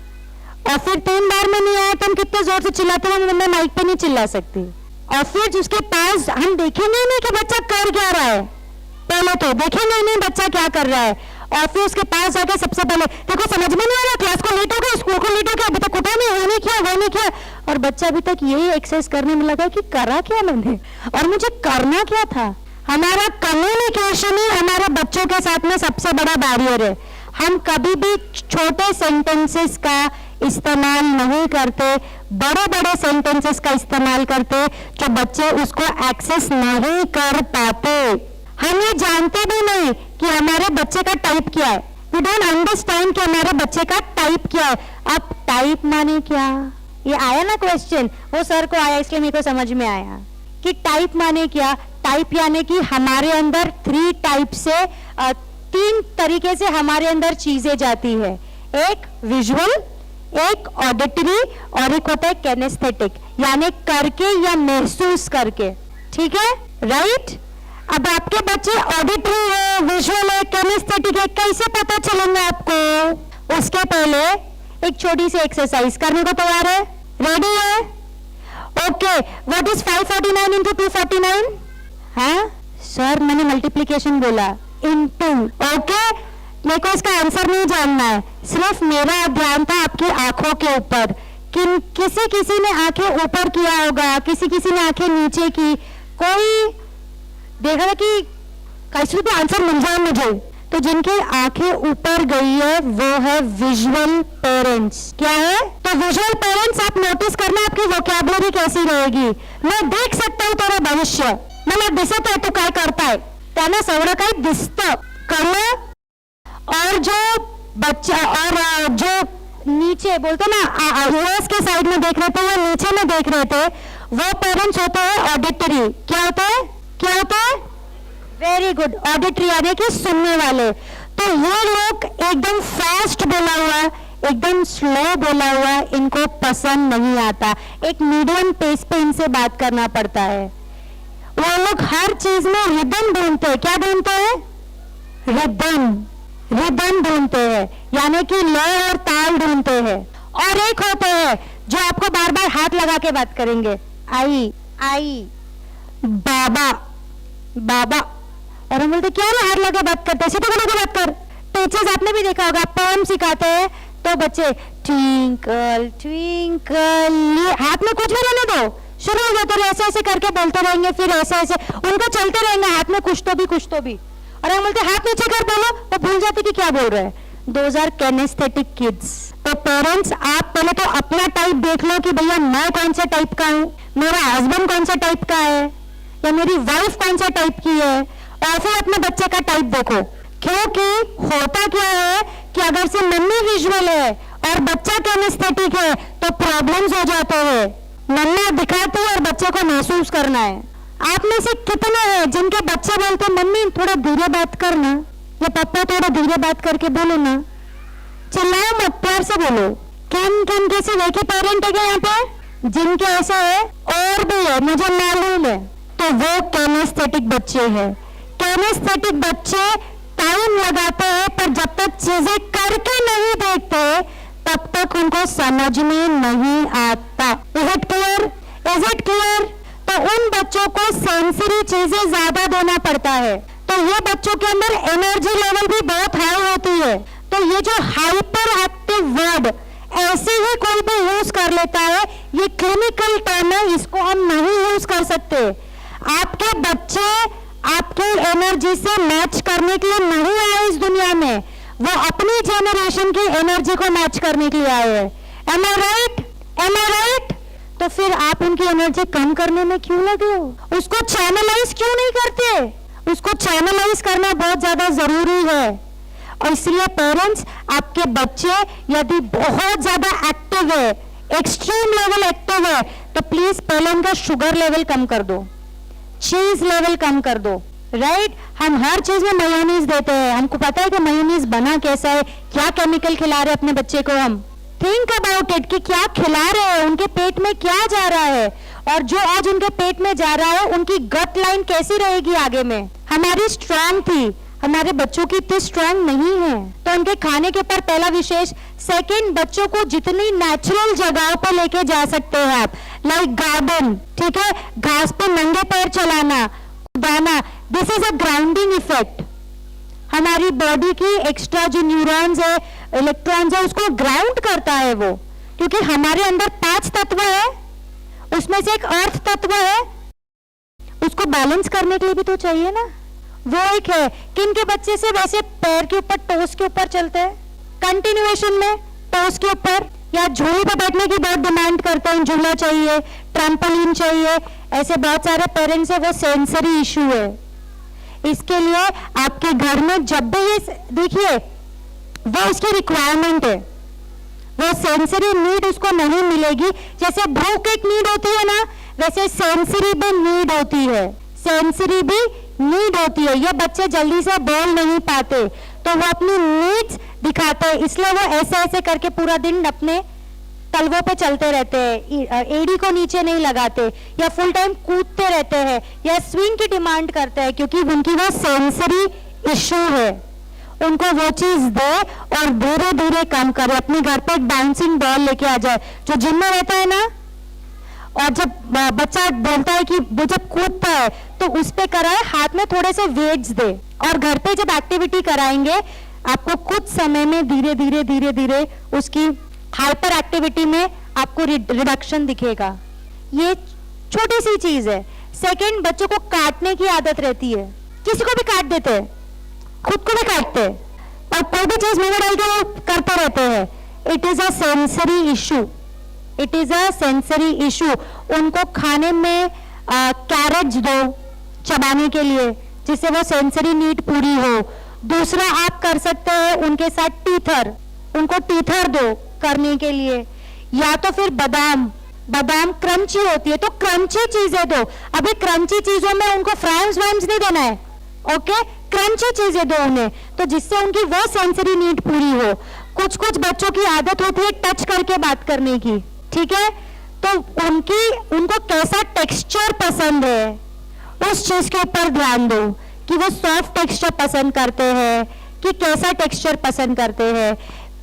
और फिर 3 बार में नहीं आया तो हम कितने जोर से चिल्लाते हैं, मैं माइक पे नहीं चिल्ला सकती। और फिर उसके पास हम देखेंगे नहीं कि बच्चा कर क्या रहा है, पहले तो देखेंगे नहीं बच्चा क्या कर रहा है, और फिर उसके पास जाके सबसे पहले देखो समझ में नहीं आ रहा, क्लास को लेट हो गया, स्कूल को लेट हो गया, अभी तक उठा नहीं, वो नहीं किया, वो नहीं किया, और बच्चा अभी तक यही एक्सरसाइज करने में लगा कि करा क्या मैंने और मुझे करना क्या था। हमारा कम्युनिकेशन ही हमारे बच्चों के साथ में सबसे बड़ा बैरियर है। हम कभी भी छोटे सेंटेंसेस का इस्तेमाल नहीं करते, बड़े बड़े सेंटेंसेस का इस्तेमाल करते जो बच्चे उसको एक्सेस नहीं कर पाते। हम ये जानते भी नहीं कि हमारे बच्चे का टाइप क्या है। वी डोंट अंडरस्टैंड कि हमारे बच्चे का टाइप क्या है। अब टाइप माने क्या, ये आया ना क्वेश्चन, वो सर को आया इसलिए मेरे को समझ में आया कि टाइप माने क्या। टाइप यानी कि हमारे अंदर 3 टाइप से 3 तरीके से हमारे अंदर चीजें जाती है। एक विजुअल, एक ऑडिटरी और एक होता है कैनेस्थेटिक, यानी करके या महसूस करके। ठीक है, राइट? अब आपके बच्चे ऑडिटरी है, विजुअल है, कैनेस्थेटिक है, कैसे पता चलेंगे आपको? उसके पहले एक छोटी सी एक्सरसाइज करने को तैयार है? रेडी है? Okay, what is 549 into 249? हाँ सर, मैंने मल्टीप्लीकेशन बोला, इनटू। ओके, मेरे को इसका आंसर नहीं जानना है, सिर्फ मेरा ध्यान था आपकी आंखों के ऊपर। किसी किसी ने आंखें ऊपर किया होगा, किसी किसी ने आंखें नीचे की, कोई देखा कि कैसे भी आंसर मिल जाए मुझे। तो जिनकी आंखें ऊपर गई है वो है विजुअल पेरेंट्स। क्या है? तो विजुअल पेरेंट्स, आप नोटिस करना आपकी वोकैबुलरी कैसी रहेगी। मैं देख सकता हूँ तेरा भविष्य, मला दिसत आहे तू काय करताय, त्यांना सगळं काही दिसतं कळलं। और जो बच्चा और जो नीचे बोलते ना यूएस के साइड में देख रहे थे या नीचे में देख रहे थे, वो पेरेंट्स होते हैं ऑडिटरी। क्या होता है? क्या होता है? वेरी गुड, ऑडिटरी यानी कि सुनने वाले। तो ये लोग एकदम फास्ट बोला हुआ, एकदम स्लो बोला हुआ इनको पसंद नहीं आता। एक मीडियम पेस पे इनसे बात करना पड़ता है। वो लोग हर चीज में रिदम ढूंढते हैं। क्या ढूंढते हैं? रिदम, रिदम ढूंढते हैं, यानी कि लय और ताल ढूंढते हैं। और एक होते हैं जो आपको बार बार हाथ लगा के बात करेंगे, आई आई, बाबा बाबा, और हम बोलते क्या ना हाथ लगा बात करते, सीधे लगा के बात कर। टीचर्स आपने भी देखा होगा, पोएम सिखाते हैं तो बच्चे ट्विंकल ट्विंकल, हाथ में कुछ भी रहने दो, शुरू हो जाते हैं ऐसे ऐसे करके बोलते रहेंगे, फिर ऐसे ऐसे उनको चलते रहेंगे, हाथ में कुछ तो भी। और हम बोलते हाथ नीचे कर बोलो, तो भूल जाते कि क्या बोल रहे हैं। Those are kinesthetic kids. तो पेरेंट्स, आप पहले तो अपना टाइप देख लो कि भैया मैं कौन से टाइप का हूँ, मेरा हस्बैंड कौन सा टाइप का है, या मेरी वाइफ कौन सा टाइप की है, और फिर अपने बच्चे का टाइप देखो। क्योंकि होता क्या है कि अगर से मम्मी विजुअल है और बच्चा कैनेस्थेटिक है तो प्रॉब्लम्स हो जाते हैं। मम्मी दिखाती है और बच्चे को महसूस करना है। आप में से कितने हैं जिनके बच्चे बोलते मम्मी थोड़ा धीरे बात करना, या पापा थोड़ा धीरे बात करके बोलो ना, चिल्लाओ मत, प्यार से बोलो। किन किन कैसे वे के पेरेंट है यहाँ पे जिनके ऐसा है, और भी है, मुझे मालूम है। तो वो कैनेस्थेटिक बच्चे हैं। कैनेस्थेटिक बच्चे टाइम लगाते हैं, पर जब तक चीजें करके नहीं देखते तब तक उनको समझ में नहीं आता। Is it clear? Is it clear? तो उन बच्चों को सेंसरी चीजें ज्यादा देना पड़ता है, तो ये बच्चों के अंदर एनर्जी लेवल भी बहुत हाई होती है। तो ये जो हाइपर एक्टिव वर्ड ऐसे ही कोई भी यूज कर लेता है, ये क्लिनिकल टर्म है, इसको हम नहीं यूज कर सकते। आपके बच्चे आपकी एनर्जी से मैच करने के लिए नहीं आए इस दुनिया में, वो अपनी जेनरेशन की एनर्जी को मैच करने के लिए आए हैं। एम आई राइट? एम आई राइट? तो फिर आप उनकी एनर्जी कम करने में क्यों लगे हो? उसको चैनलाइज क्यों नहीं करते? उसको चैनलाइज करना बहुत ज्यादा जरूरी है। और इसलिए पेरेंट्स, आपके बच्चे यदि बहुत ज्यादा एक्टिव है, एक्सट्रीम लेवल एक्टिव है तो प्लीज पहले उनका शुगर लेवल कम कर दो, चीज लेवल कम कर दो, राइट? हम हर चीज में मेयोनीज देते हैं, हमको पता है कि मेयोनीज बना कैसा है, क्या केमिकल खिला रहे हैं अपने बच्चे को हम। थिंक अबाउट इट कि क्या खिला रहे हैं, उनके पेट में क्या जा रहा है, और जो आज उनके पेट में जा रहा है उनकी गट लाइन कैसी रहेगी आगे में। हमारी स्ट्रांग थी, हमारे बच्चों की इतनी स्ट्रांग नहीं है, तो उनके खाने के ऊपर पहला विशेष। सेकंड, बच्चों को जितनी नेचुरल जगहों पर लेके जा सकते हैं आप, लाइक गार्डन, ठीक है, घास पे नंगे पैर चलाना, कूदाना, this is a grounding effect. हमारी बॉडी की एक्स्ट्रा जो न्यूरॉन्स है, इलेक्ट्रॉन्स है, उसको ग्राउंड करता है वो, क्योंकि हमारे अंदर 5 तत्व है, उसमें से एक अर्थ तत्व है, उसको बैलेंस करने के लिए भी तो चाहिए ना, वो एक है। किन के बच्चे से वैसे पैर के ऊपर, टोस के ऊपर चलते हैं कंटिन्यूएशन में, टोस के ऊपर, या झूले पे बैठने की बहुत डिमांड करते हैं, झूला चाहिए, ट्रैम्पोलिन चाहिए, ऐसे बहुत सारे पेरेंट्स है, वो सेंसरी इशू है। इसके लिए आपके घर में जब भी ये देखिए, वो उसकी रिक्वायरमेंट है, वो सेंसरी नीड उसको नहीं मिलेगी। जैसे भूख एक नीड होती है ना, वैसे सेंसरी भी नीड होती है, सेंसरी भी नीड होती है। ये बच्चे जल्दी से बोल नहीं पाते, तो वो अपनी नीड्स दिखाते हैं, इसलिए वो ऐसे ऐसे करके पूरा दिन अपने तलवों पे चलते रहते हैं, एड़ी को नीचे नहीं लगाते, या फुल टाइम कूदते रहते हैं, या स्विंग की डिमांड करते हैं, क्योंकि उनकी वो सेंसरी इशू है। उनको वो चीज दे और धीरे धीरे कम करे। अपने घर पे एक बाउंसिंग बॉल लेके आ जाए, जो जिम में रहता है ना, और जब बच्चा बोलता है कि वो जब कूदता है तो उस पे कराए, हाथ में थोड़े से वेट्स दे, और घर पे जब एक्टिविटी कराएंगे आपको कुछ समय में धीरे धीरे धीरे धीरे उसकी हाइपर एक्टिविटी में आपको रिडक्शन दिखेगा। ये छोटी सी चीज है। सेकंड, बच्चों को काटने की आदत रहती है, किसी को भी काट देते हैं, खुद को भी काटते हैं, और कोई भी चीज मुंह डाल के वो करते रहते हैं। It is a sensory issue, it is a sensory issue. उनको खाने में कैरेट्स दो चबाने के लिए, जिससे वो सेंसरी नीड पूरी हो। दूसरा, आप कर सकते हैं उनके साथ टीथर, उनको टीथर दो करने के लिए, या तो फिर बादाम, बादाम क्रंची होती है तो क्रंची चीजें दो। अभी क्रंची चीजों में उनको फ्राइम्स वाइम्स नहीं देना है, ओके, क्रंची चीजें दो उन्हें, तो जिससे उनकी वो सेंसरी नीड पूरी हो। कुछ कुछ बच्चों की आदत होती है टच करके बात करने की, ठीक है, तो उनको कैसा टेक्सचर पसंद है उस चीज के ऊपर ध्यान दो, कि वो सॉफ्ट टेक्सचर पसंद करते हैं कि कैसा टेक्सचर पसंद करते हैं।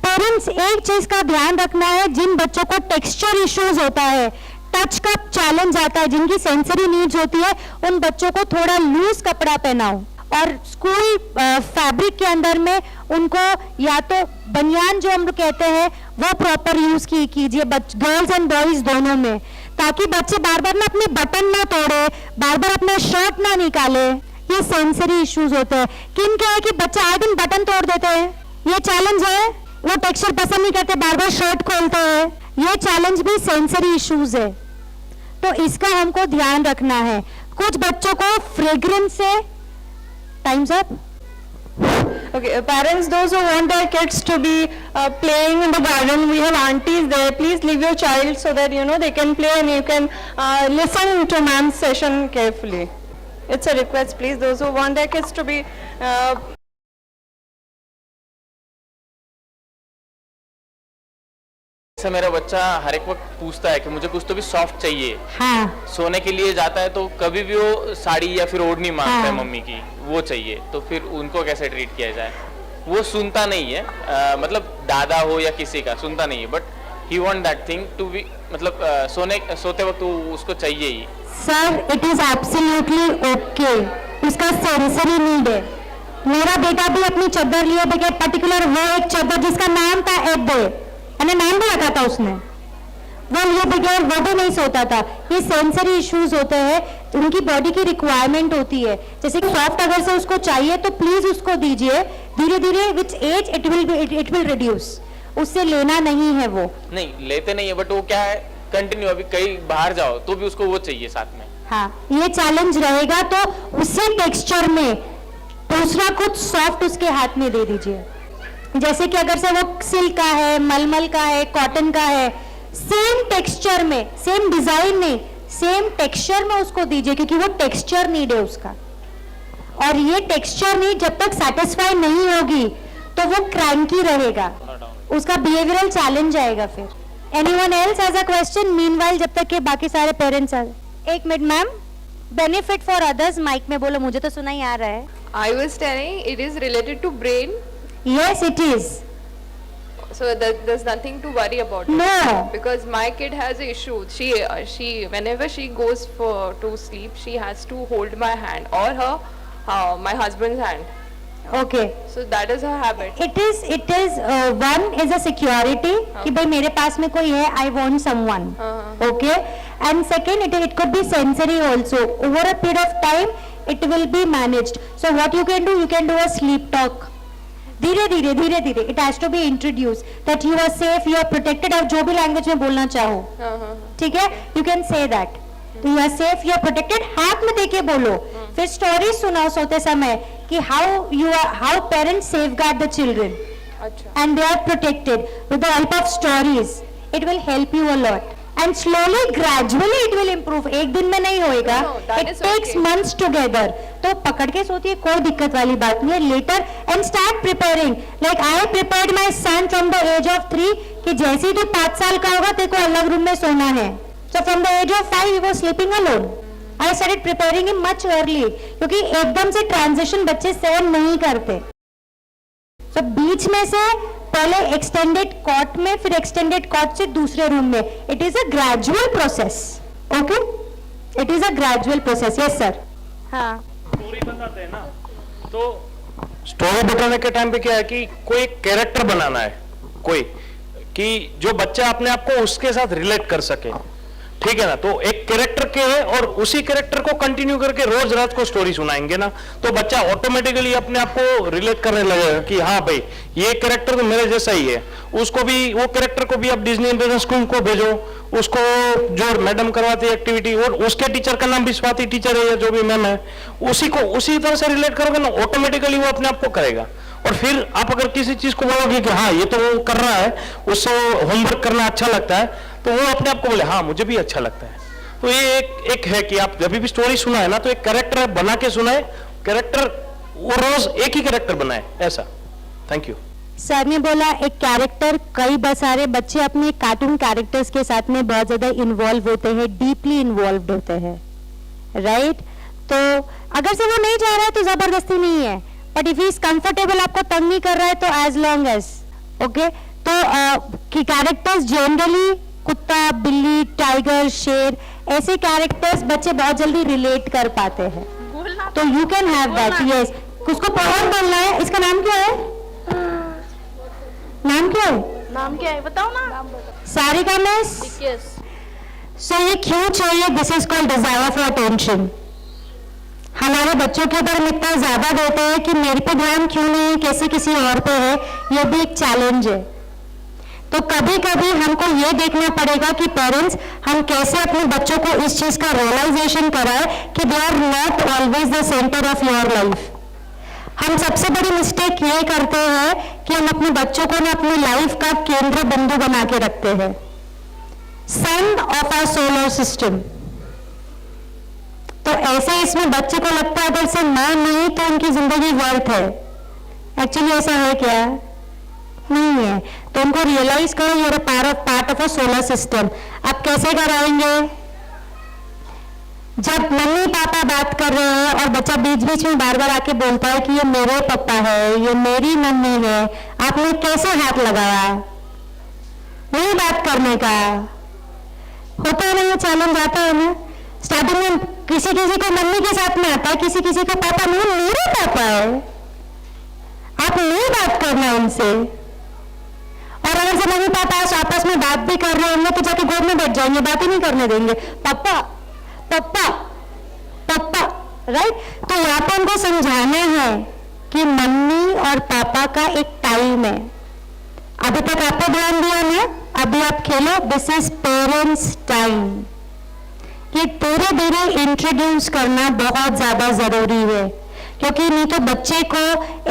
पेरेंट्स एक चीज का ध्यान रखना है, जिन बच्चों को टेक्सचर इश्यूज होता है, टच का चैलेंज आता है, जिनकी सेंसरी नीड्स होती है, उन बच्चों को थोड़ा लूज कपड़ा पहनाओ, और स्कूल फैब्रिक के अंदर में उनको या तो बनियान जो हम कहते हैं वो प्रॉपर यूज कीजिए, गर्ल्स एंड बॉयज दोनों में, ताकि बच्चे बार बार ना अपने बटन ना तोड़े, बार बार अपना शर्ट ना निकाले। ये सेंसरी इश्यूज होते हैं। किन क्या है कि बच्चे आए दिन बटन तोड़ देते हैं, ये चैलेंज है। वो टेक्सचर पसंद नहीं करते, बार बार शर्ट खोलते हैं, ये चैलेंज भी सेंसरी इश्यूज है, तो इसका हमको ध्यान रखना है। कुछ बच्चों को फ्रेग्रेंस से, times up. Okay, parents, those who want their kids to be playing in the garden, we have aunties there. Please leave your child so that they can play and you can listen to ma'am's session carefully. It's a request, please. Those who want their kids to be जैसे मेरा बच्चा हर एक वक्त पूछता है कि मुझे कुछ तो भी सॉफ्ट चाहिए, हाँ, सोने के लिए जाता है तो कभी भी वो साड़ी या फिर ओढ़नी मांगता है, हाँ। मम्मी की वो चाहिए, तो फिर उनको कैसे ट्रीट किया जाए? वो सुनता नहीं है, मतलब दादा हो या किसी का सुनता नहीं है, but he want that thing to be, मतलब सोते वक्त उसको चाहिए ही। Sir, it is absolutely okay, उसका सेंसरी नीड है। मेरा बेटा भी अपनी चादर लिए बगैर, पर्टिकुलर वो एक चादर जिसका नाम था एडे, मैंने नाम भी रखा था उसने, वो लिए बगैर वो भी नहीं सोता था। ये सेंसरी इश्यूज होते हैं, उनकी बॉडी की रिक्वायरमेंट होती है। जैसे कि सॉफ्ट अगर से उसको चाहिए तो प्लीज उसको दीजिए, धीरे धीरे विच एज इट विल रिड्यूस, उससे लेना नहीं है। वो नहीं लेते नहीं है, बट वो क्या है कंटिन्यू, अभी कहीं बाहर जाओ तो भी उसको वो चाहिए साथ में। हाँ, ये चैलेंज रहेगा, तो उसी टेक्सचर में दूसरा कुछ सॉफ्ट उसके हाथ में दे दीजिए। जैसे कि अगर से वो सिल्क का है, मलमल का है, कॉटन का है, सेम टेक्सचर में, सेम डिजाइन नहीं, सेम टेक्सचर में उसको दीजिए, क्योंकि वो टेक्सचर नीड है उसका। और ये टेक्सचर नीड जब तक सेटिस्फाई नहीं होगी तो वो क्रैंकी रहेगा, उसका बिहेवियरल चैलेंज आएगा फिर। Anyone else has a question meanwhile, जब तक के बाकी सारे पेरेंट्स आ। एक minute ma'am, benefit for others mic में बोलो, मुझे तो सुना ही आ रहा है। I was telling it is related to brain, yes it is. so there's nothing to worry about. No. It. Because my kid has an issue. She whenever she goes to sleep, she has to hold my hand or my husband's hand. Okay, So that is her habit. It is one is a security कि भाई मेरे पास में कोई है, I want someone, okay. And second, it could be sensory also, over a period of time it will be managed. So what you can do a sleep talk, धीरे धीरे it has to be introduce that you are safe, you are protected, आप जो भी लैंग्वेज में बोलना चाहो, ठीक है, you can say that, you are safe, you are protected, हाथ में देके बोलो। फिर स्टोरी सुनाओ सोते समय कि how parents safeguard the children अच्छा। and they are protected with the help of stories. It will help you a lot and slowly gradually it will improve. एक दिन में नहीं होएगा, No, that it is takes okay. months together. तो पकड़ के सोचिए, कोई दिक्कत वाली बात नहीं है। later and start preparing, like I prepared my son from the age of 3 कि जैसे ही तू 5 साल का होगा तेरे को अलग रूम में सोना है। So from the age of 5 he was sleeping alone. I started preparing him much early, क्योंकि एकदम से ट्रांजिशन बच्चे सहन नहीं करते। तो बीच में से पहले एक्सटेंडेड कॉट में, फिर एक्सटेंडेड कॉट से दूसरे रूम में, it is a gradual process, okay, it is a gradual process. Yes sir. हाँ, स्टोरी बताते हैं ना, तो स्टोरी बताने के टाइम पे क्या है कि कोई एक कैरेक्टर बनाना है, कोई कि जो बच्चा अपने आप को उसके साथ रिलेट कर सके, ठीक है ना। तो एक कैरेक्टर के है और उसी कैरेक्टर को कंटिन्यू करके रोज रात को स्टोरी सुनाएंगे ना, तो बच्चा ऑटोमेटिकली अपने आप को रिलेट करने लगेगा कि हाँ भाई ये कैरेक्टर तो मेरे जैसा ही है। उसको भी, वो कैरेक्टर को भी आप डिज्नी इंटरनेशनल स्कूल को भेजो, उसको जो मैडम करवाती है एक्टिविटी, और उसके टीचर का नाम भी स्वाति टीचर है या जो भी मैम है, उसी को उसी तरह से रिलेट करोगे ना, ऑटोमेटिकली वो अपने आप को करेगा। और फिर आप अगर किसी चीज को बोलोगे कि हाँ ये तो वो कर रहा है, उससे होमवर्क करना अच्छा लगता है, तो वो अपने आप को बोले हाँ मुझे भी अच्छा लगता है। तो ये एक है कि आप जब भी स्टोरी सुनाए ना, तो एक कैरेक्टर बना के सुनाए, कैरेक्टर वो रोज एक ही कैरेक्टर बनाए, ऐसा। Thank you. सर ने बोला एक कैरेक्टर, कई सारे बच्चे अपने कार्टून कैरेक्टर्स के साथ में बहुत ज्यादा इन्वॉल्व होते हैं, डीपली इन्वॉल्व होते हैं, राइट। तो अगर से वो नहीं चाह रहा है तो जबरदस्ती नहीं है, but if he is comfortable, आपको तंग नहीं कर रहा है, तो एज लॉन्ग एज ओके। तो कि कैरेक्टर्स जनरली कुत्ता, बिल्ली, टाइगर, शेर, ऐसे कैरेक्टर्स बच्चे बहुत जल्दी रिलेट कर पाते हैं, तो you can have that. Yes, उसको पोएम बोलना है। इसका नाम क्या है? नाम क्या है? नाम क्या है बताओ ना। सारिका मिस। यस। सो ये क्यों चाहिए? This is called desire for attention. हमारे बच्चों के ऊपर हम इतना ज्यादा देते हैं कि मेरे पे ध्यान क्यों नहीं है, कैसे किसी और पे है, ये भी एक चैलेंज है। तो कभी कभी हमको ये देखना पड़ेगा कि पेरेंट्स हम कैसे अपने बच्चों को इस चीज का रियलाइजेशन कराएं कि they are not always the centre of your life. हम सबसे बड़ी मिस्टेक ये करते हैं कि हम अपने बच्चों को ना अपनी लाइफ का केंद्र बिंदु बना के रखते हैं, sun of our solar system. तो ऐसे इसमें बच्चे को लगता है अगर से मां नहीं तो उनकी जिंदगी व्यर्थ है। एक्चुअली ऐसा है क्या? नहीं है। तो उनको रियलाइज करो ये part of a solar system. आप कैसे कराएंगे? जब मम्मी पापा बात कर रहे हैं और बच्चा बीच बीच में बार बार आके बोलता है कि ये मेरे पापा है, ये मेरी मम्मी है, आपने कैसे हाथ लगाया? नहीं बात करने का होता है ना, ये चैलेंज आता है ना। स्टार्टिंग में किसी किसी को मम्मी के साथ में आता है, किसी किसी को पापा नहीं, मेरे पापा है, आप नहीं बात करना उनसे। और अगर से मम्मी पापा आपस में बात भी कर रहे होंगे तो जाके गोद में बैठ जाएंगे, बात ही नहीं करने देंगे, पापा पापा पापा, राइट। तो यहाँ पर उनको समझाना है कि मम्मी और पापा का एक टाइम है। अभी तक आपको ध्यान दिया ना, अभी आप खेलो, दिस इज पेरेंट्स टाइम। ये धीरे धीरे इंट्रोड्यूस करना बहुत ज्यादा जरूरी है, क्योंकि नहीं तो बच्चे को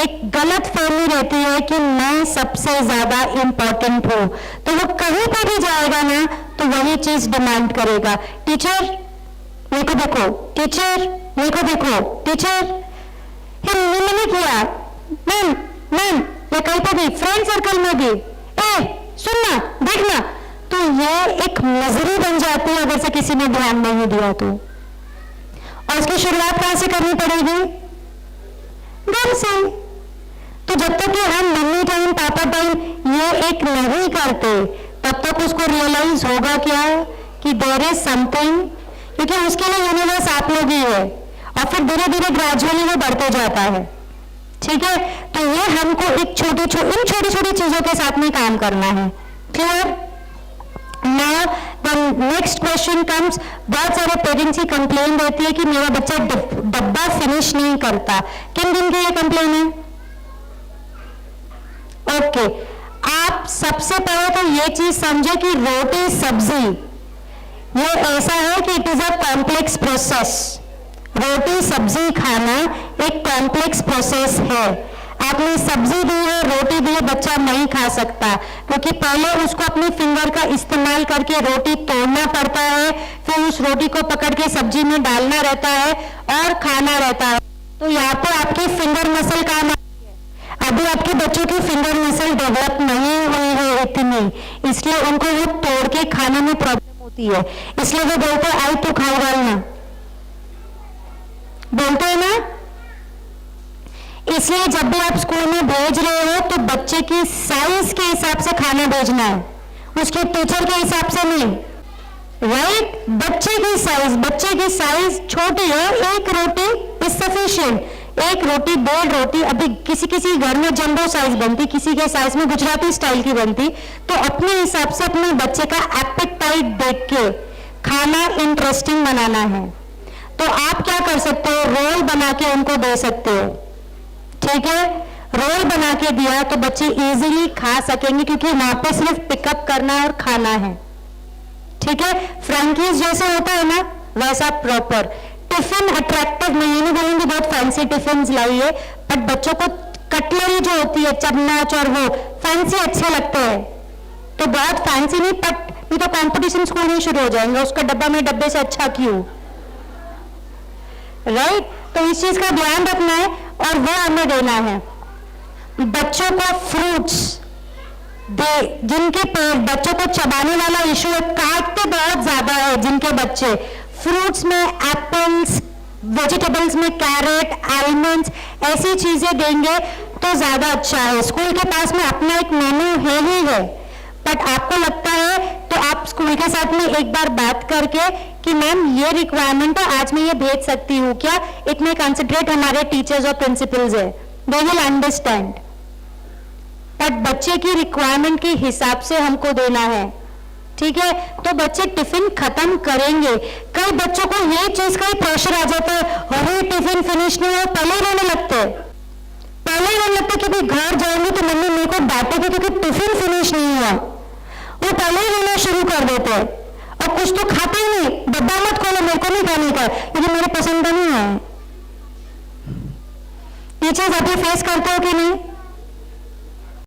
एक गलत फहमी रहती है कि मैं सबसे ज्यादा इम्पोर्टेंट हूं, तो वो कहीं पर भी जाएगा ना तो वही चीज डिमांड करेगा, टीचर मेरे को देखो, टीचर मेरे को देखो, टीचर मैंने किया, मैम मैम, या कहीं पर भी फ्रेंड सर्कल में भी, सुनना देखना, तो ये एक नजरी बन जाती है अगर से किसी ने ध्यान नहीं दिया तो। और उसकी शुरुआत कहां से करनी पड़ेगी? घर से। तो जब तक कि हम मम्मी टाइम पापा टाइम ये एक नहीं करते तब तक उसको रियलाइज होगा क्या कि देयर इज समथिंग, क्योंकि उसके लिए यूनिवर्स आप लोग ही है, और फिर धीरे धीरे ग्रेजुअली वो बढ़ते जाता है। ठीक है, तो ये हमको एक इन छोटी छोटी चीजों के साथ में काम करना है। Clear? Now the next question comes, बहुत सारे पेरेंट्स की कंप्लेन रहती है कि मेरा बच्चा डब्बा फिनिश नहीं करता। किन किन की ये कंप्लेन है? ओके, आप सबसे पहले तो ये चीज समझे कि रोटी सब्जी ये ऐसा है कि it is a complex process. रोटी सब्जी खाना एक कॉम्प्लेक्स प्रोसेस है। आपने सब्जी दी है, रोटी दी है, बच्चा नहीं खा सकता, क्योंकि पहले उसको अपनी फिंगर का इस्तेमाल करके रोटी तोड़ना पड़ता है, फिर उस रोटी को पकड़ के सब्जी में डालना रहता है और खाना रहता है। तो यहाँ पे आपकी फिंगर मसल काम आती है। अभी आपके बच्चों की फिंगर मसल डेवलप नहीं हुई है इतनी, इसलिए उनको वो तोड़ के खाने में प्रॉब्लम होती है, इसलिए वो बोलते हैं आई तो खाओ डालना, बोलते हैं ना। इसलिए जब भी आप स्कूल में भेज रहे हो तो बच्चे की साइज के हिसाब से खाना भेजना है, उसके टीचर के हिसाब से नहीं, राइट? बच्चे की साइज छोटी है, एक रोटी इज सफिशिएंट। एक रोटी, डेढ़ रोटी, अभी किसी किसी घर में जंबो साइज बनती, किसी के साइज में गुजराती स्टाइल की बनती, तो अपने हिसाब से अपने बच्चे का एपेटाइट देख के खाना इंटरेस्टिंग बनाना है। तो आप क्या कर सकते हो, रोल बना के उनको दे सकते हो। ठीक है, रोल बना के दिया तो बच्चे इजीली खा सकेंगे, क्योंकि वहां पे सिर्फ पिकअप करना और खाना है। ठीक है, फ्रैंकीज जैसे होता है ना वैसा प्रॉपर टिफिन अट्रैक्टिव, मैं ये नहीं बोलूंगी बहुत फैंसी टिफिन लाइए, बट बच्चों को कटलरी जो होती है, चम्मच और वो फैंसी अच्छे लगते हैं, तो बहुत फैंसी नहीं, बट नहीं तो कॉम्पिटिशन स्कूल में शुरू हो जाएंगे, उसका डब्बा में डब्बे से अच्छा क्यों, राइट? तो इस चीज का ध्यान रखना है और वो हमें देना है। बच्चों को फ्रूट्स दे, जिनके बच्चों को चबाने वाला इशू है, काटते बहुत ज्यादा है जिनके बच्चे, फ्रूट्स में एप्पल्स, वेजिटेबल्स में कैरेट, आलमंड्स, ऐसी चीजें देंगे तो ज्यादा अच्छा है। स्कूल के पास में अपना एक मेन्यू है ही है, बट आपको लगता है तो आप स्कूल के साथ में एक बार बात करके कि मैम ये रिक्वायरमेंट है, आज मैं ये भेज सकती हूँ क्या, इट में कंसंट्रेट हमारे टीचर्स और प्रिंसिपल्स है, दे विल अंडरस्टैंड। बट बच्चे की रिक्वायरमेंट के हिसाब से हमको देना है। ठीक है, तो बच्चे टिफिन खत्म करेंगे। कई बच्चों को ये चीज का ही प्रेशर आ जाता है, अरे टिफिन फिनिश नहीं हो, पहले रोने लगते हैं, क्योंकि घर जाएंगे तो मम्मी मेरे को डांटेगी क्योंकि टिफिन फिनिश नहीं हुआ, वो पहले ही रोना शुरू कर देते हैं। और कुछ तो खाते ही नहीं, डब्बा मत खोलो, मेरे को नहीं खाने का, क्योंकि मेरे पसंद का नहीं है। ये चीज आप फेस करते हो कि नहीं?